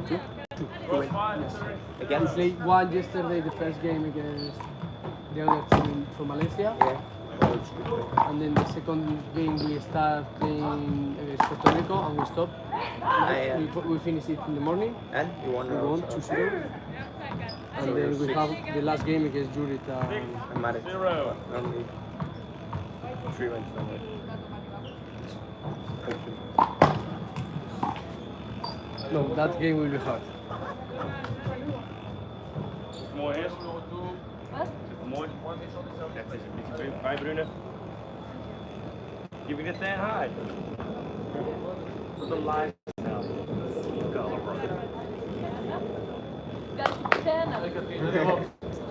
2? 2 win. Yes. We Against? played one yesterday, the first game against the other team from Malaysia. Yeah. Oh, it's good. And then the second game we start playing against Puerto Rico and we stop. Yeah. We finish it in the morning. And you won? We won 2-0. And then we have the last game against Jurita. I'm at it. 0. Only 3 wins somewhere. No, that game will be hard. Mooi is. Mooi. Dat is een beetje vrij, Brune. Giving it that high. The live now.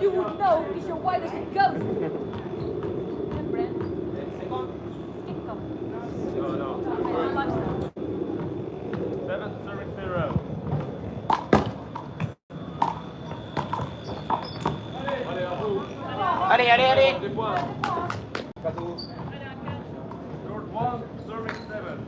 You would know because you're white as a ghost. No. 7-0. Allez. George 1, serving 7.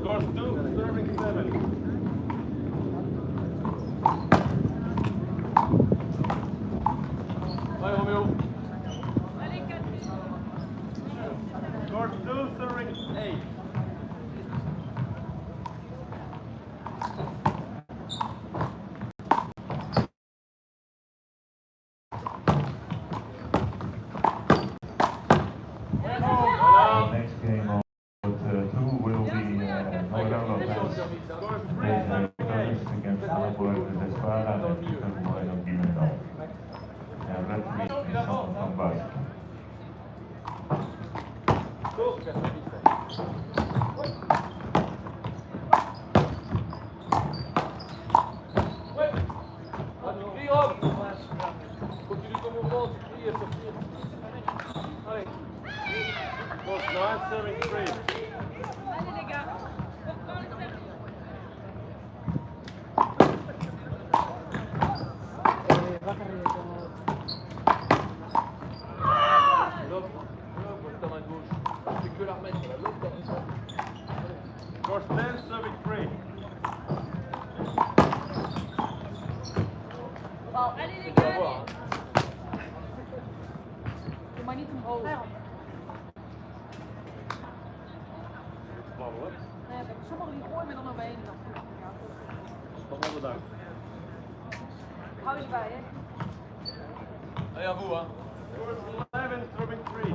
George 2, serving 7. Hi, Romeo. George 2, serving 8. Next game on court 2 will be Northern Continue ton mouvement, tu cries et sortir. Allez. Course 9, serving 3. Allez les gars, reprends le service. L'autre, ta main gauche. C'est que la remettre, là. L'autre, t'as ça. Course 10, serving 3. Allez les gars, allez. Je m'en niet omhoog. Sommigen die gooien me dan naar beneden. Allemaal bedankt. Hou je bij, hè? Allez, à vous, hein. Course 11, serving 3.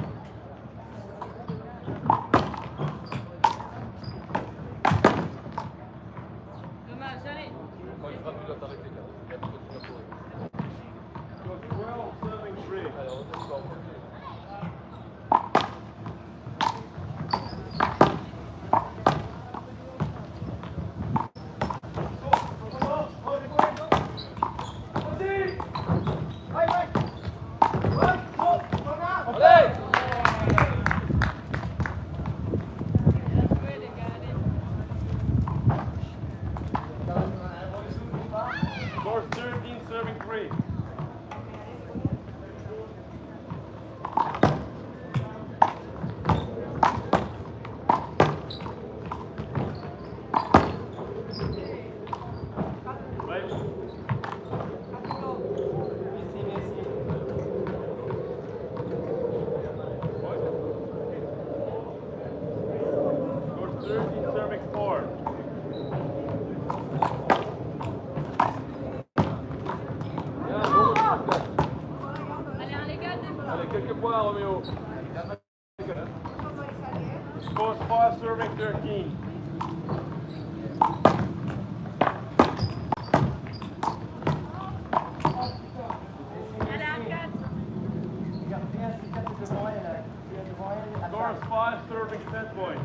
Dommage, allez. Quand il frappe, tu dois t'arrêter, là. Et tu continues à courir. Course 12, serving 3. Allez, on retourne encore. Course 13, serving 3. Course 13, serving 4. Allez, quelques points, Roméo. Course 5, serving 13. Course 5, serving 10 points.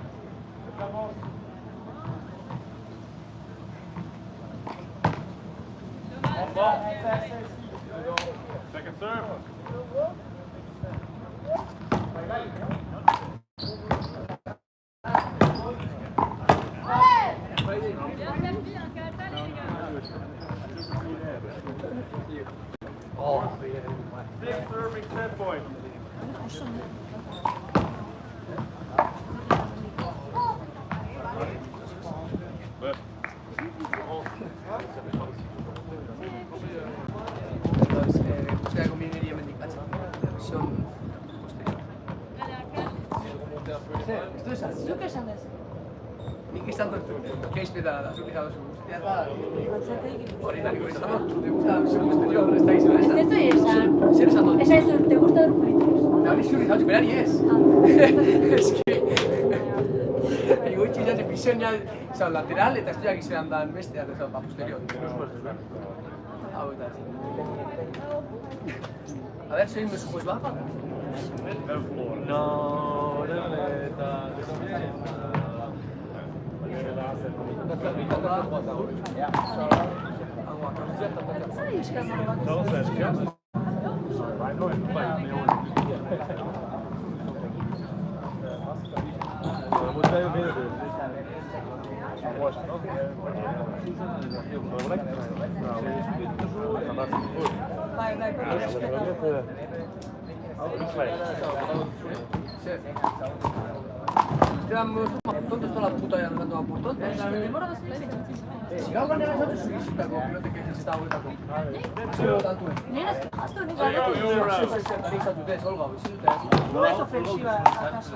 Second serve. Oh, 6 serving 10 points. But Guztiak konbineri hemen dikatzen. Versión posterior. Esto es algo. Zuk esan dezu. Nik izan dut, keizpetara da, zuk izan duzu guztia eta hori da niko izan dut, te gusta la versión posterior, ez da izan Ez estoy esan. Zer esan dut? Esa eso, ¿te gusta los fritos? Da hori zuri zautzen, berari ez. Ez que... Ego itxizan zen visión izan lateral eta estuak izan dan bestean ez da posterior. Hau eta ez. A ver, soy mes juez va. No, eta... Quedamos ¿dónde está la puta ya andando a portón? Si gau ganera esatu zugizitako pilotek egizita hauetako. Zero tantu. Nena, astu nik Tari izatute ez, Olga, bizitute ez. No es ofensiva acaso.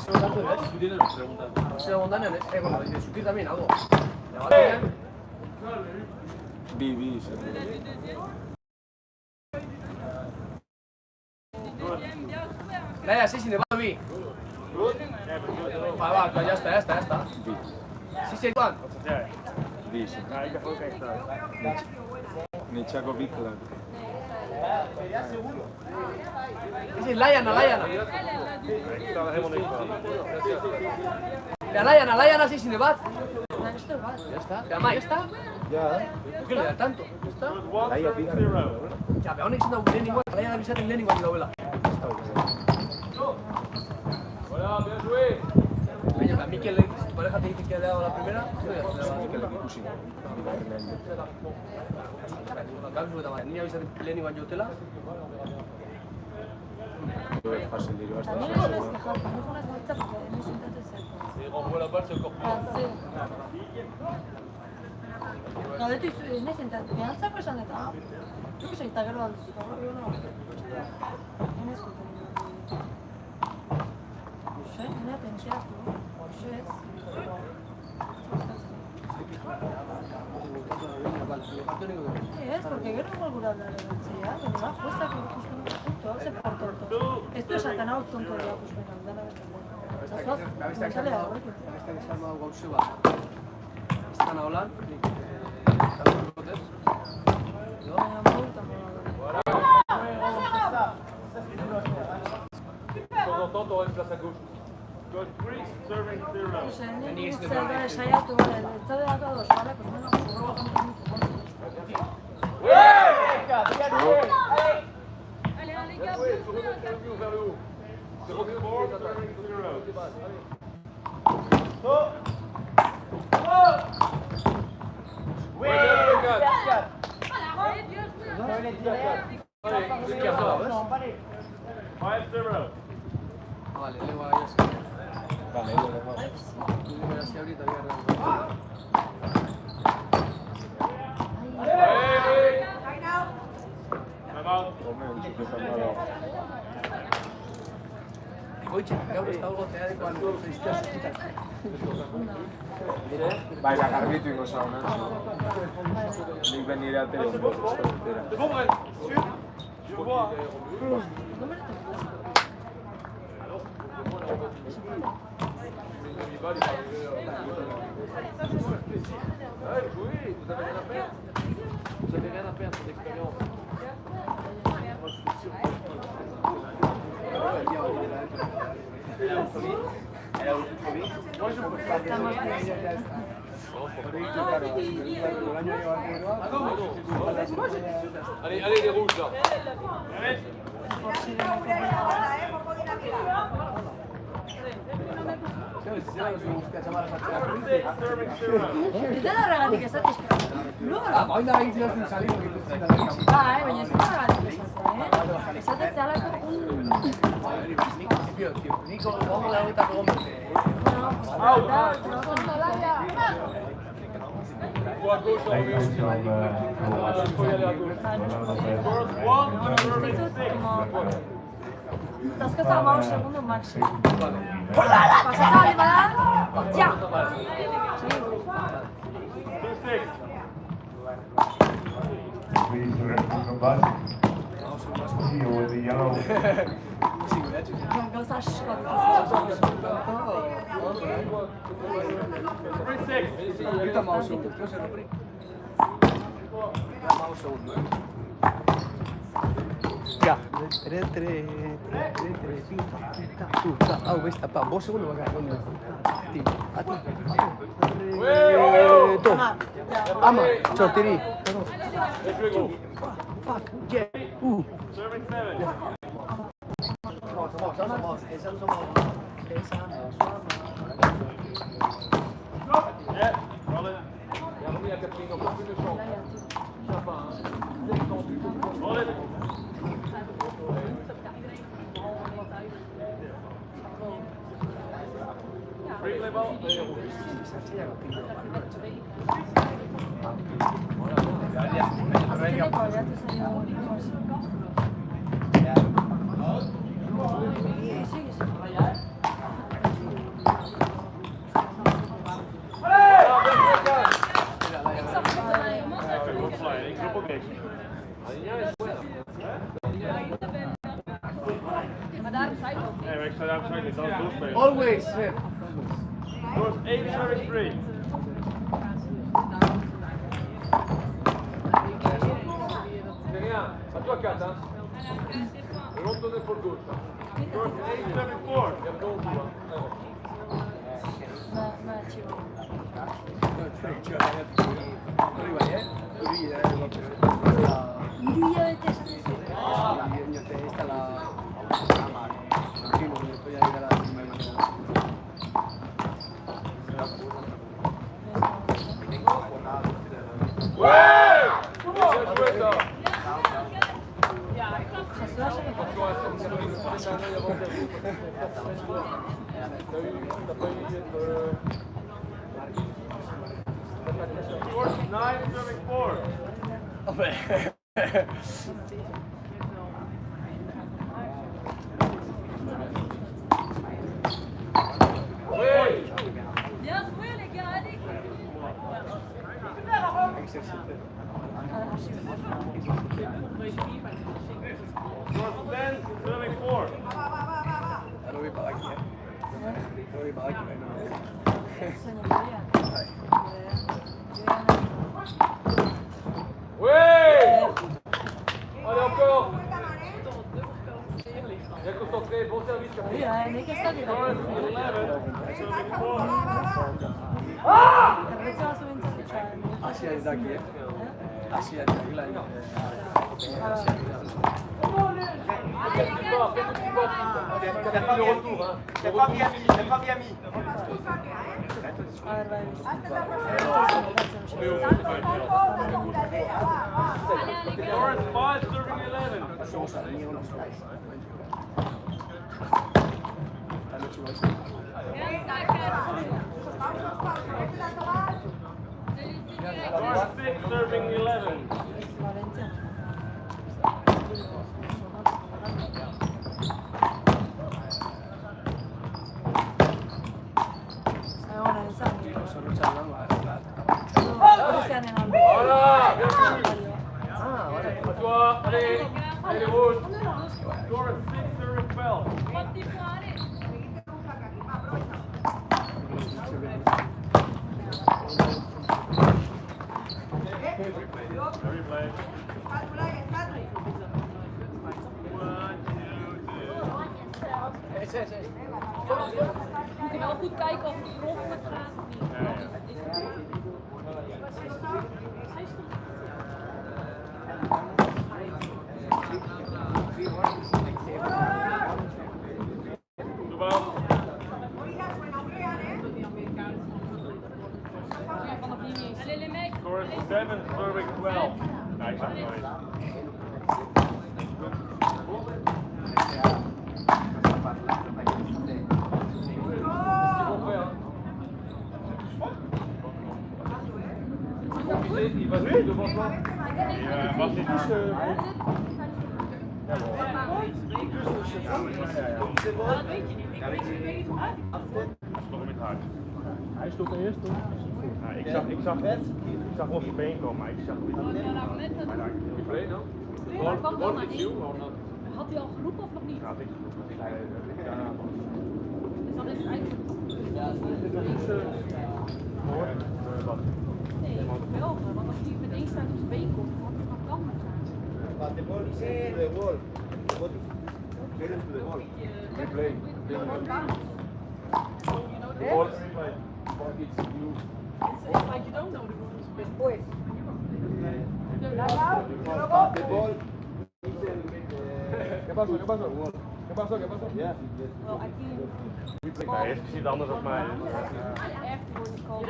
Zero tantu ez. Zero montanean ez. Bueno, de subir también algo. Bi. Laia, sí, de Babi. Va, ya está. Sí, Juan. Viisi. Nichako Vikla. Sí, Laiana. Ellen, Ik sta er helemaal niks van. Alaian hasi zine bat. Esto va. Ya está. Ama, ya está. Ya. ¿Por qué le da tanto? Ya está. Laia bigarren. Ya, pero honek izan da lehenengoa, Alaian abizaten lehenengoa daudela. Baina, Mikel, tu pareja te dice que ha dado la primera, Mikel ikusi. Galdu eta bai, nire abizaten lehenengoan jotela. Fácil de llevar. También me puedes quejar, no con las bolsas porque me siento Galdetu izu, nahi zentat, behantzako esan eta, nik esan eta gero alduz, eta gero no. Henez duten. Uxe, nena pentsiatu, uxe ez. Ez, porque gero igual gura aldare bertzea, gero juezak ikusten punto, ze por tonto. Ez du esaten hau tonto dira kusmen aldana bertzea. Besteak esan dago gauze bat. Estan aholan, nik kalkulu gotez. Baina mauta Tonto en plaza gauche. Good, Greece serving 0. nik zer da esaiatu, bale, ez zaude dako dos, bale, pues bueno, zurroa kontra nik. Vale, lego ahí así. Vale, Lego así ahorita, Goitxe, gaur ez dago teadekoan feiztea zikitak. Bai, da garbitu ingo zauna. Nik ben nire atera un poco. Allez, les rouges là. Ez da horregatik esatizka. Baina da egiten dut salido dituzten da. Baina ez da horregatik esatizka, Esatez zehalako Niko gongo lauetako gomete. Taskatza 15 segundo máximo. Pasatza bali bada, ja! Please, the rest of the bus. Here with the yellow. Gauza asko. Ahorita vamos segundo. Vamos segundo. Ja, hau besta, pa, 5 segundo bakarrik ondo. Ama, txortiri. Fuck, yeah, Serving 7. Yeah, roll it. Roll it. Free play ball. Azkeneko aliatu zaio hori. Always, Scores 8 serving 3. A tua casa? Rotto del Forgosta. C'est pas Miami. Serving 11. Moet je wel goed kijken of het roffelijk gaat of niet. Score 7, serving 12. Nice, Il va jouer devant toi. Hij stond er eerst toch? Ja, ik zag op je been komen, maar ik zag hem niet. Waar kwam dan naar in? Had hij al geroepen of nog niet? Ja, Dus dan is het eigenlijk... Nee, wel, want als hij met één staat op zijn been komt, dan kan het zijn. But the ball is into the wall. The ball is headed to the wall. Replay. The ball is replay. It's you. It's like you don't know the rules. Después. The ball is ¿Qué pasó? ¿Qué pasó? ¿Qué pasó? ¿Qué pasó? Yeah. Well, I think... Hij heeft gezien anders dan mij. Afterwards called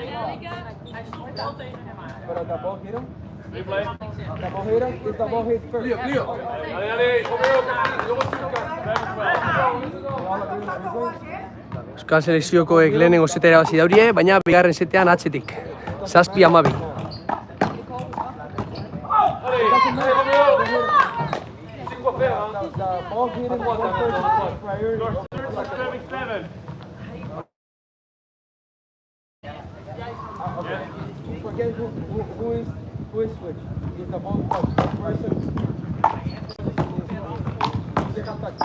hij stond wel tegen hem aan. Pero the ball hit him? Replay. The ball hit him? Is the ball hit first? Leo. Allee, kom weer op. Euskal selekziokoek lehenengo zeta irabazi daurie, baina bigarren zetean atzetik. 7-12. The ball hit him first prior. Serving 7. Forget who is switch. Is the ball first person? Second touch.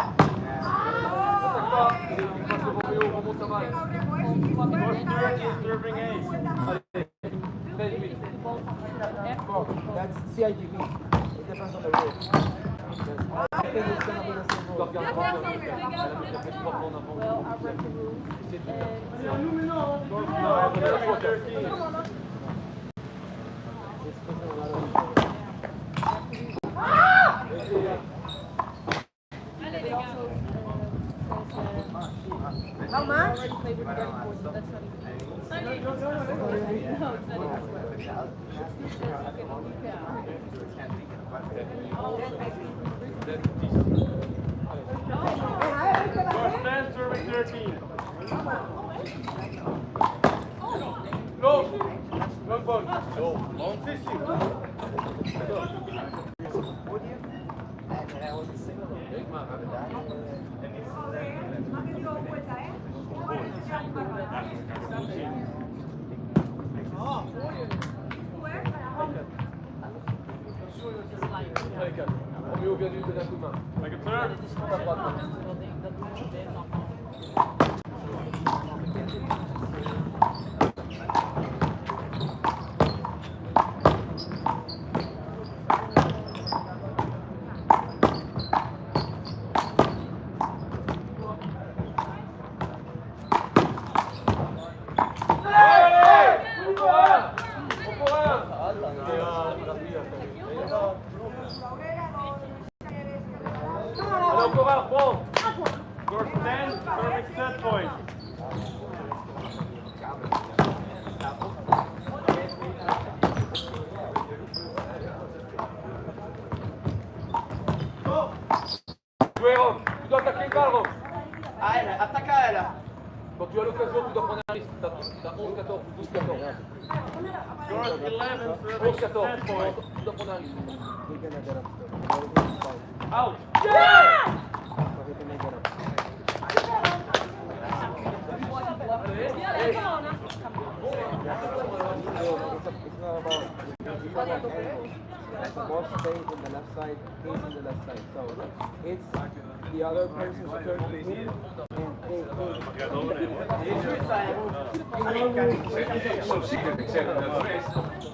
Serving 8. That's CIGV. It depends on the rule. I think it's gonna be the same rule. Well, I read the rules. How much? Already played with the red board, so that's not even. No, it's not First 10, serving 13. No! One point. No. Roméo vient lui donner un coup de main. Make it serve. Allez, encore un, prends. First 10, serving set point. Jouez, Rom. Tu dois attaquer le balle, Rom. Ah, elle, attaque à elle. Quand tu as l'occasion, tu dois prendre un risque. T'as 11-14 ou 12-14. First 11, serving 11-14. set point. Tu dois prendre un risque. Out. The ball stays in the left side, stays in the left side. So it's the other person's turn to hit.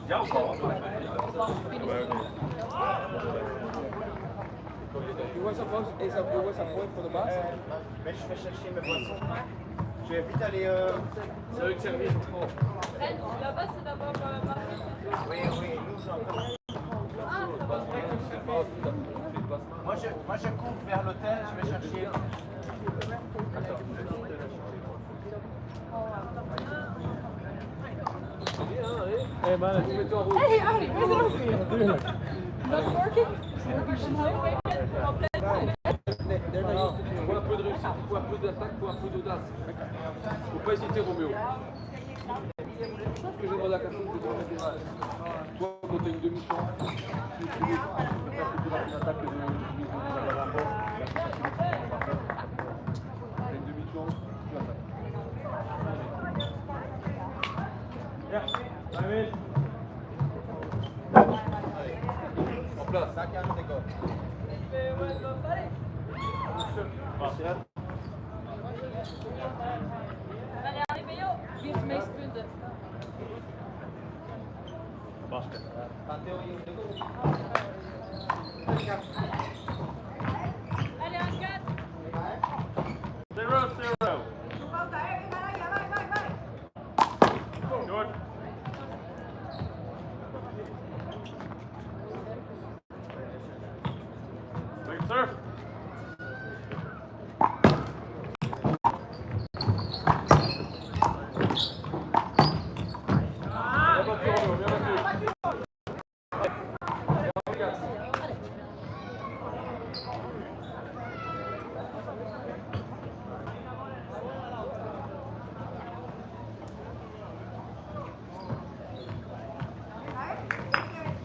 Jouw bal. It was a point for the boss. Mais je vais chercher mes boissons. Je vais vite aller. C'est à eux de servir. Là-bas, c'est d'abord marqué. Oui, nous j'en. Moi je cours vers l'hôtel, je vais chercher. Eh ben, vous mettez en route. Hey, Ari, where's it open? Not working? Il faut un peu de réussite, il faut un peu d'attaque, il faut un peu d'audace. Il ne faut pas hésiter, Roméo. Ce que j'ai demandé à Catherine, c'est de remettre toi, quand tu as une demi-chance, tu peux faire une attaque de une demi-chance, tu attaques. Allez. En place. Allez, arrivé, yo. Wie heeft de meeste punten? Basket. Allez, en 4. 0-0. George. Make it serve.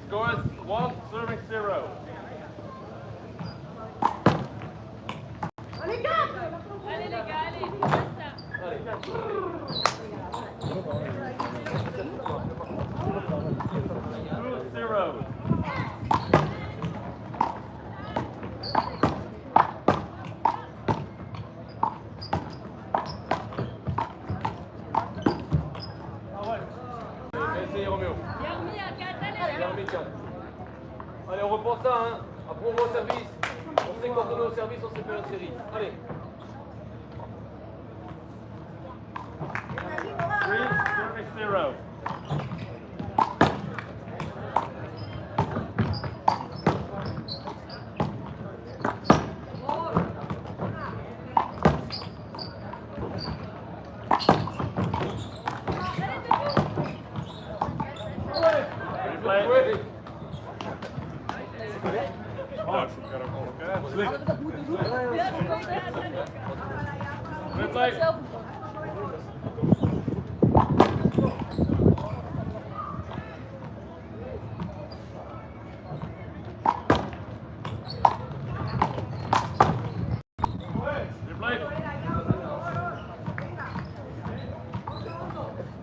Score is 1, serving 0. Allez, les gars, allez. Two, 0. Essayez, Roméo. Bien remis à 4, Bien remis, 4. Allez, on reprend ça, hein. Après, on va au service. On sait que quand on est au service, on sait faire une série. Allez. Replay.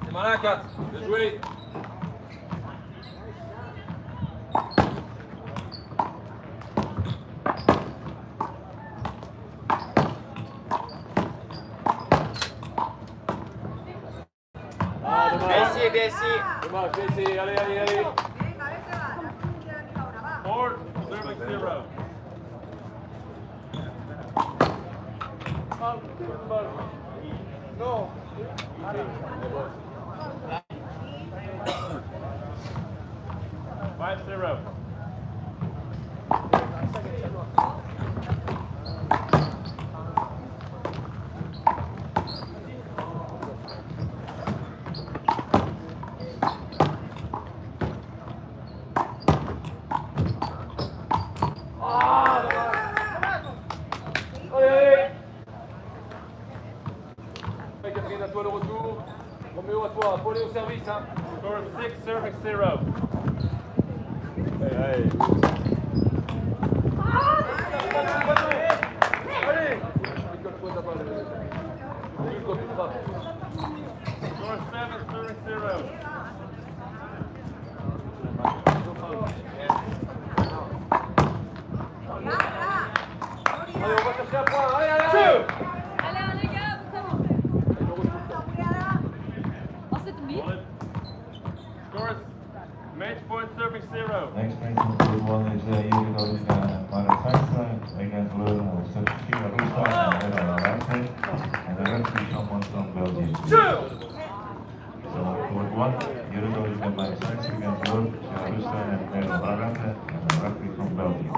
C'est malin, 4. Bien joué. Messi, dommage, Messi, allez. Board, serving 0. No. 5-0. Catherine, à toi le retour. Roméo, à toi. Faut aller au service. Hein. Score 6, serving 0. Hey. Allez. École-toi ta balle. Juste quand tu frappes. Score 7, serving 0. Allez, on va chercher un point. Allez. Allez, les gars, vous savez. Oh, c'est une bille. Score match point, serving 0. Next match on field 1 is Jurgen Marek Sainz against Sofia Ruslan and Ella Rajce, and the referee someone from Belgium. So court 1, Jurgen Marek Sainz against Sofia Ruslan and Ella Rajce, and the referee from Belgium.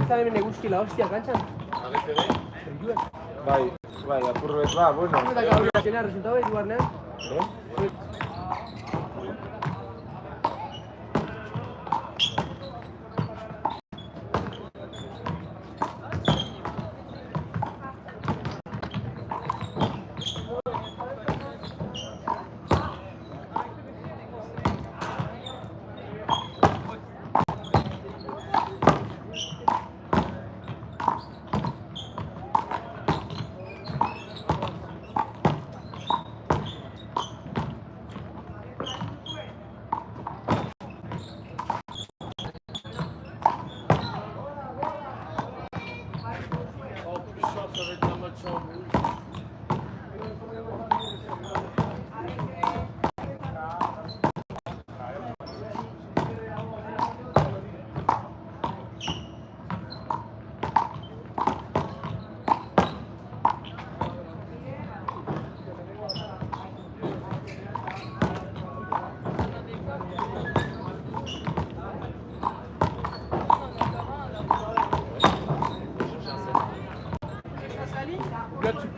Está hemen eguzkila hostia kanchan. Bai, apurret ba, bueno. Eta gaur izena resultado ez duarnean.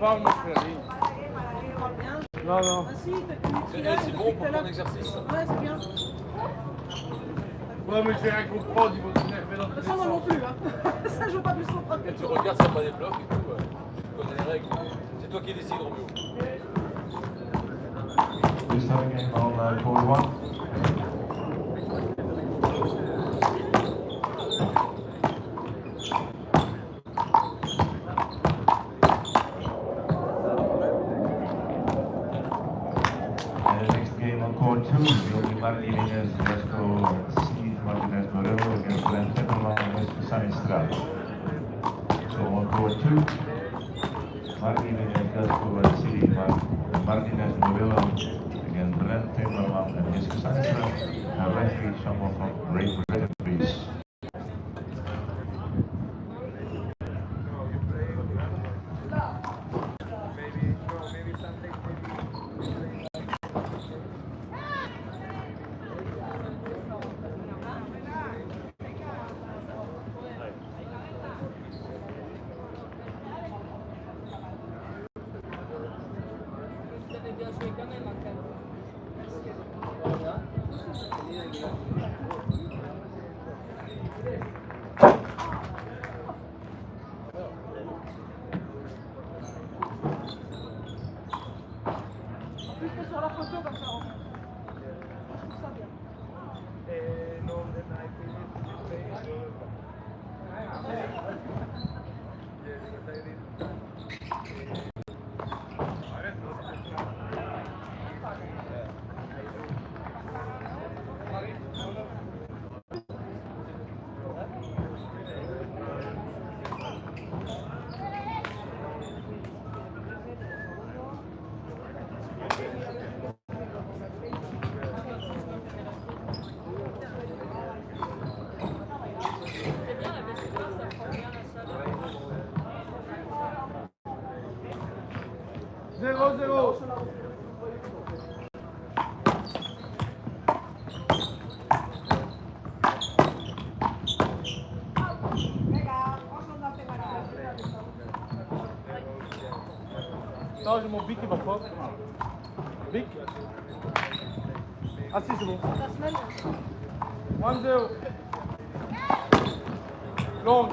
pas me faire rire. Non, non. C'est bon pour ton exercice. Ouais, c'est bien. Ouais, mais j'ai rien compris, ils vont s'énerver dans tous les Ça, moi non sens. plus, hein. Ça, je veux pas plus comprendre. Et tu regardes s'il n'y a pas des blocs et tout. Tu connais les règles. C'est toi qui décides, Roméo. We start again on court 1. And the next game on court 2 will be Martinez Vesco C. Martinez Morello against Glenn Timmerman and West Seinstra. So on court 2, Martinez Vesco C. Martinez Morello against Glenn Timmerman and West Seinstra. And referee someone from Great Britain, please. Plus que sur la photo, comme ça. Je trouve ça bien. Zéro, zéro. Non, j'ai mon bic qui va pas. Bic. Ah si, c'est bon. 1-0. Long.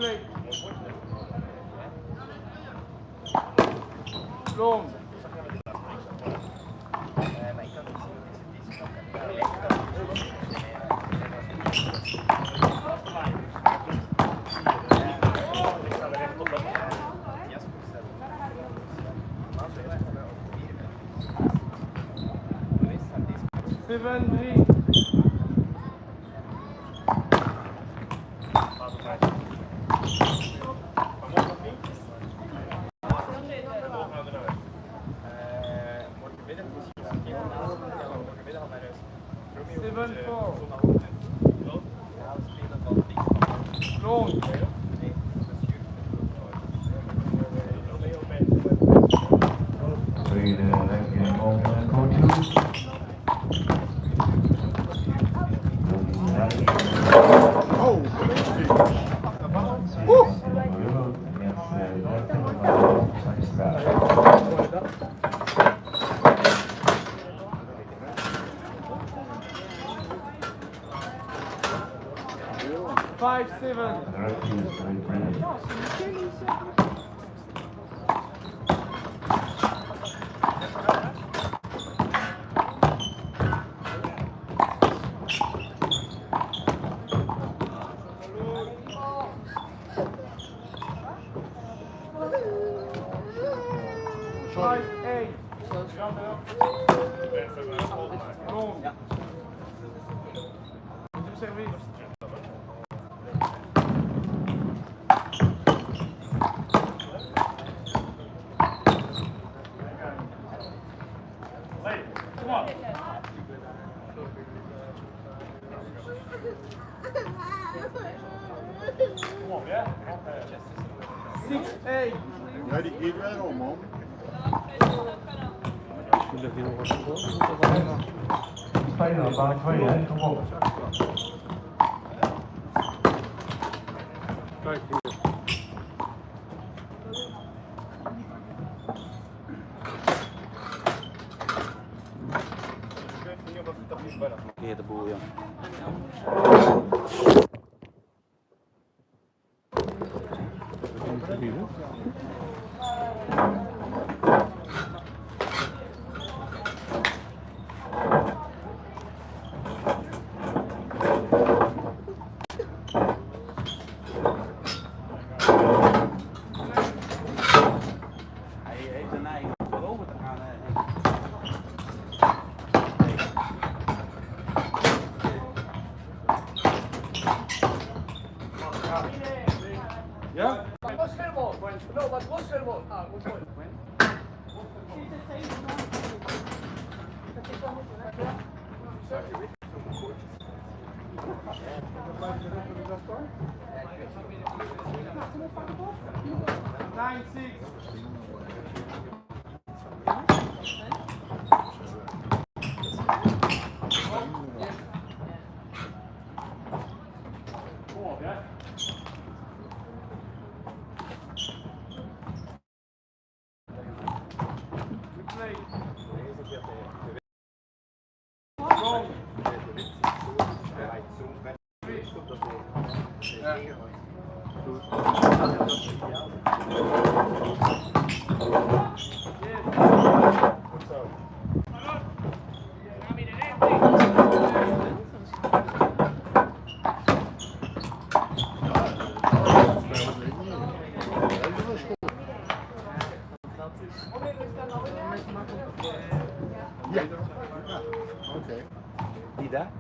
play. Long. Seven, three. Seven, four. Long. Three, the left game over, coaches. Five, seven. Five, eight. Long. Service. Come on. Come on, yeah? 6, 8. Ready, keep it on, man. Spelen op baan 2, hè? Kom op. Keer de boel, ja. Hij heeft de neiging om voorover te gaan. Ja? Wat was schermbal? No, wat was schermbal? Ah, goed mooi. Nine, six. Come on, yeah? Good play. Long. Ja. Oké. Die daar?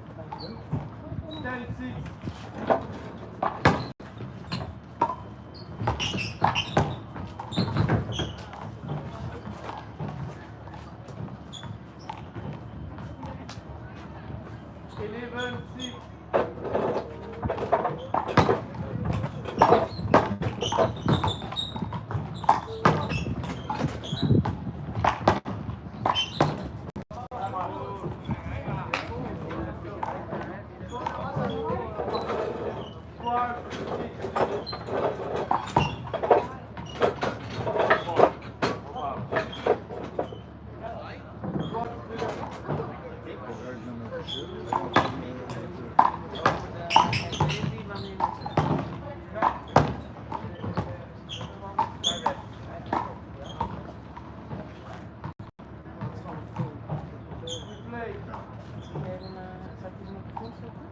10, 6. 15.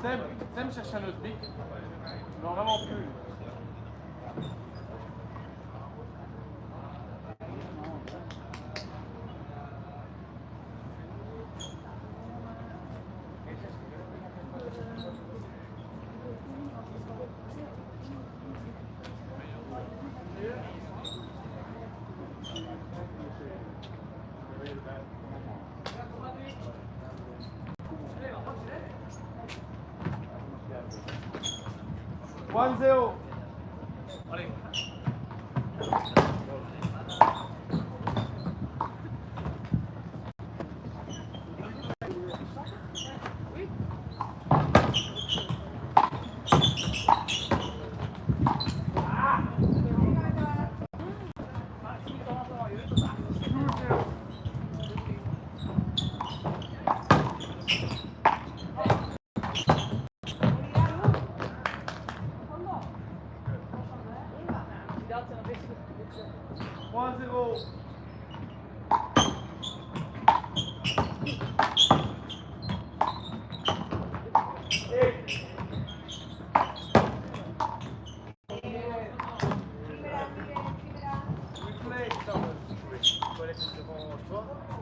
Seb cherche un autre bic. Non, vraiment plus. One zero. One zero.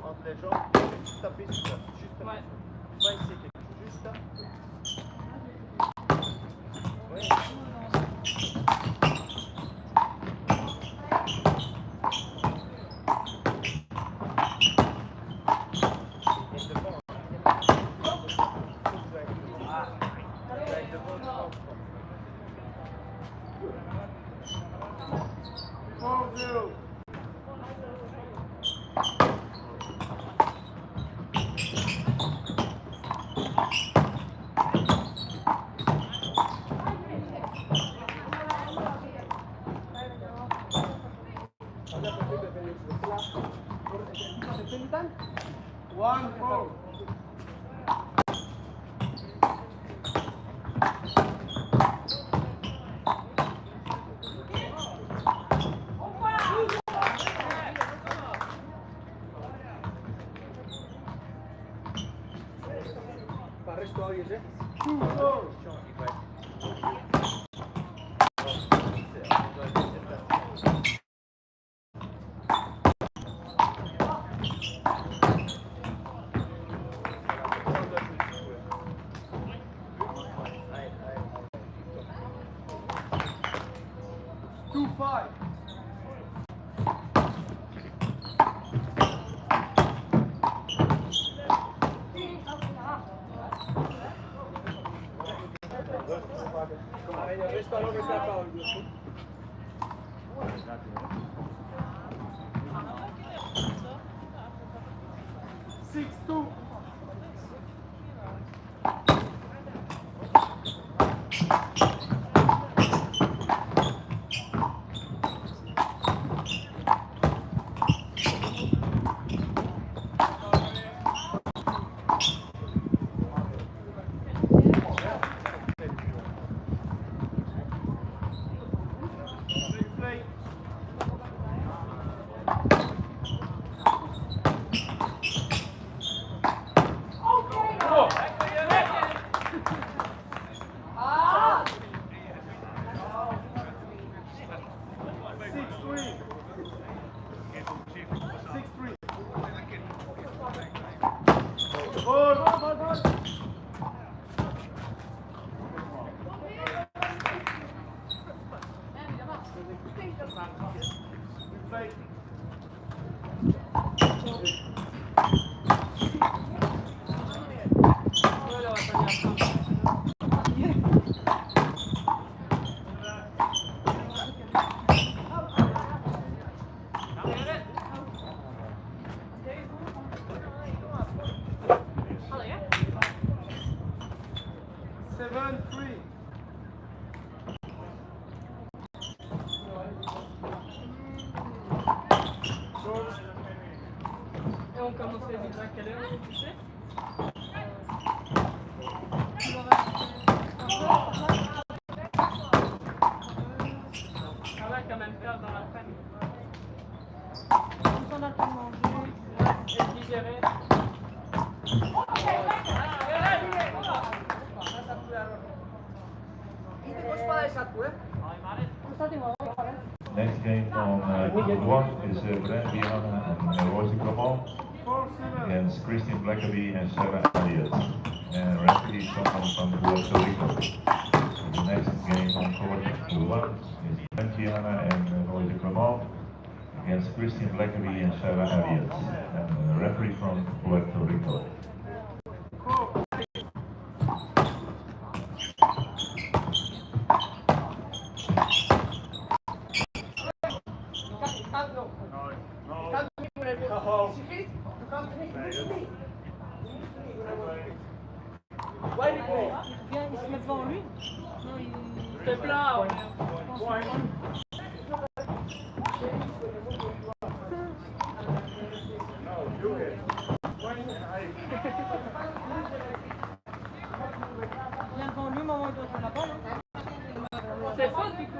Entre les jambes, juste taper sur ça. Juste taper. Tu vas essayer quelque chose. Juste taper. One, four. Two, five. Six, two. Et on commence les à quelle heure, tu sais? Ça va quand même faire dans l'après-midi. On a tout mangé. Et digérer. Next game from Group 1 is Brent Viana and Rosie Clement against Christine Blackaby and Sarah Elliott. And referee someone from Puerto Rico. So the next game on court Group 1 is Brent Viana and Rosie Clement against Christine Blackaby and Sarah Elliott. And the referee from Puerto Rico. Viens, il se met devant lui. Non, il te plaint. Viens devant lui, maman, il doit prendre la balle. C'est faute, du coup.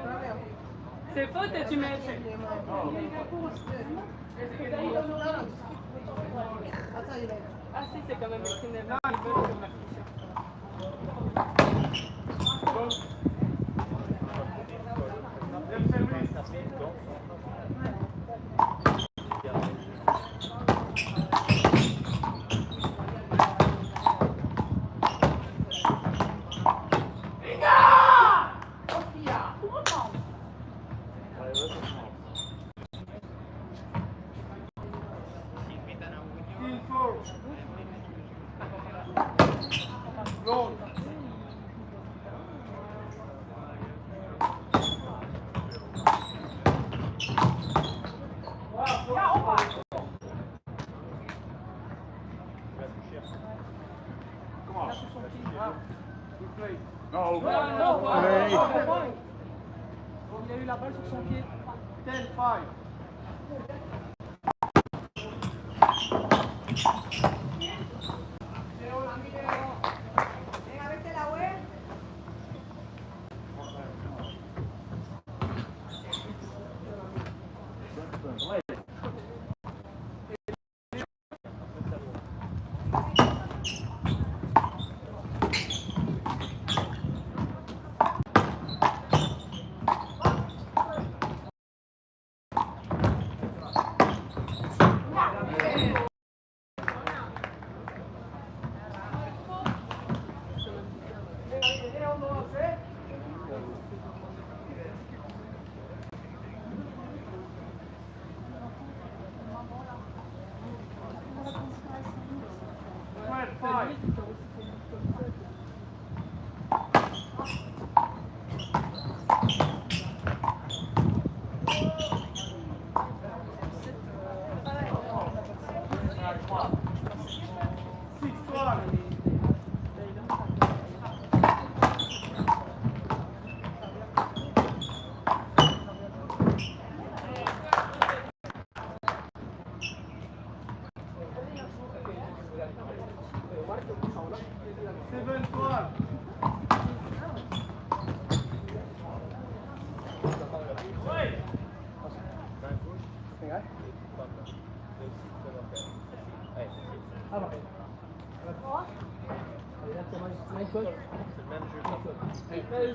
C'est faute et tu mets. Ah si, c'est quand même écrit never. No. Il a eu la balle sur son pied. 10-5.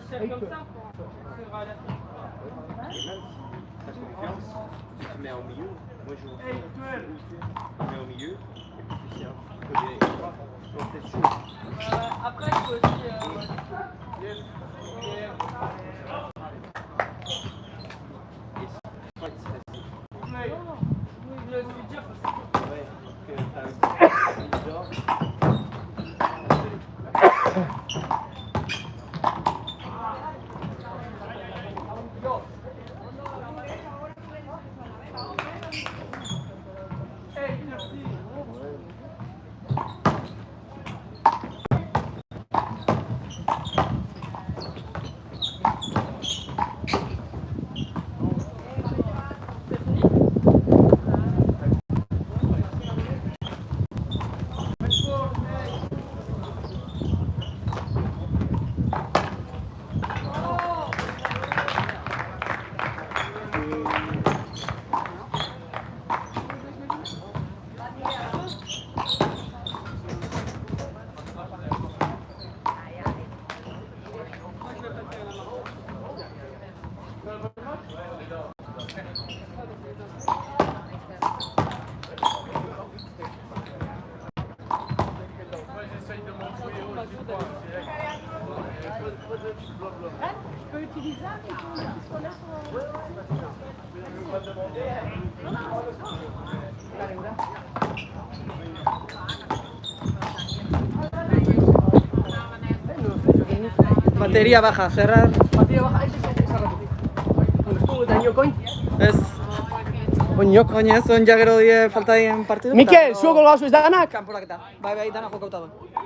C'est comme ça. C'est vrai, Tu te mets au milieu, moi je tu mets au milieu, et puis tu tiens. C'est chaud. Après, il faut aussi. Je suis déjà Batería baja, cerrar. Bateria baja, ez esarratutik. Bueno, ez dugu eta inok oin. Ez. Oinok. Oinez, on ja gero die falta dien partidu. Mikel, zuok olgazu ez da ganak? Kanporaketa. Bai, dana jokauta du.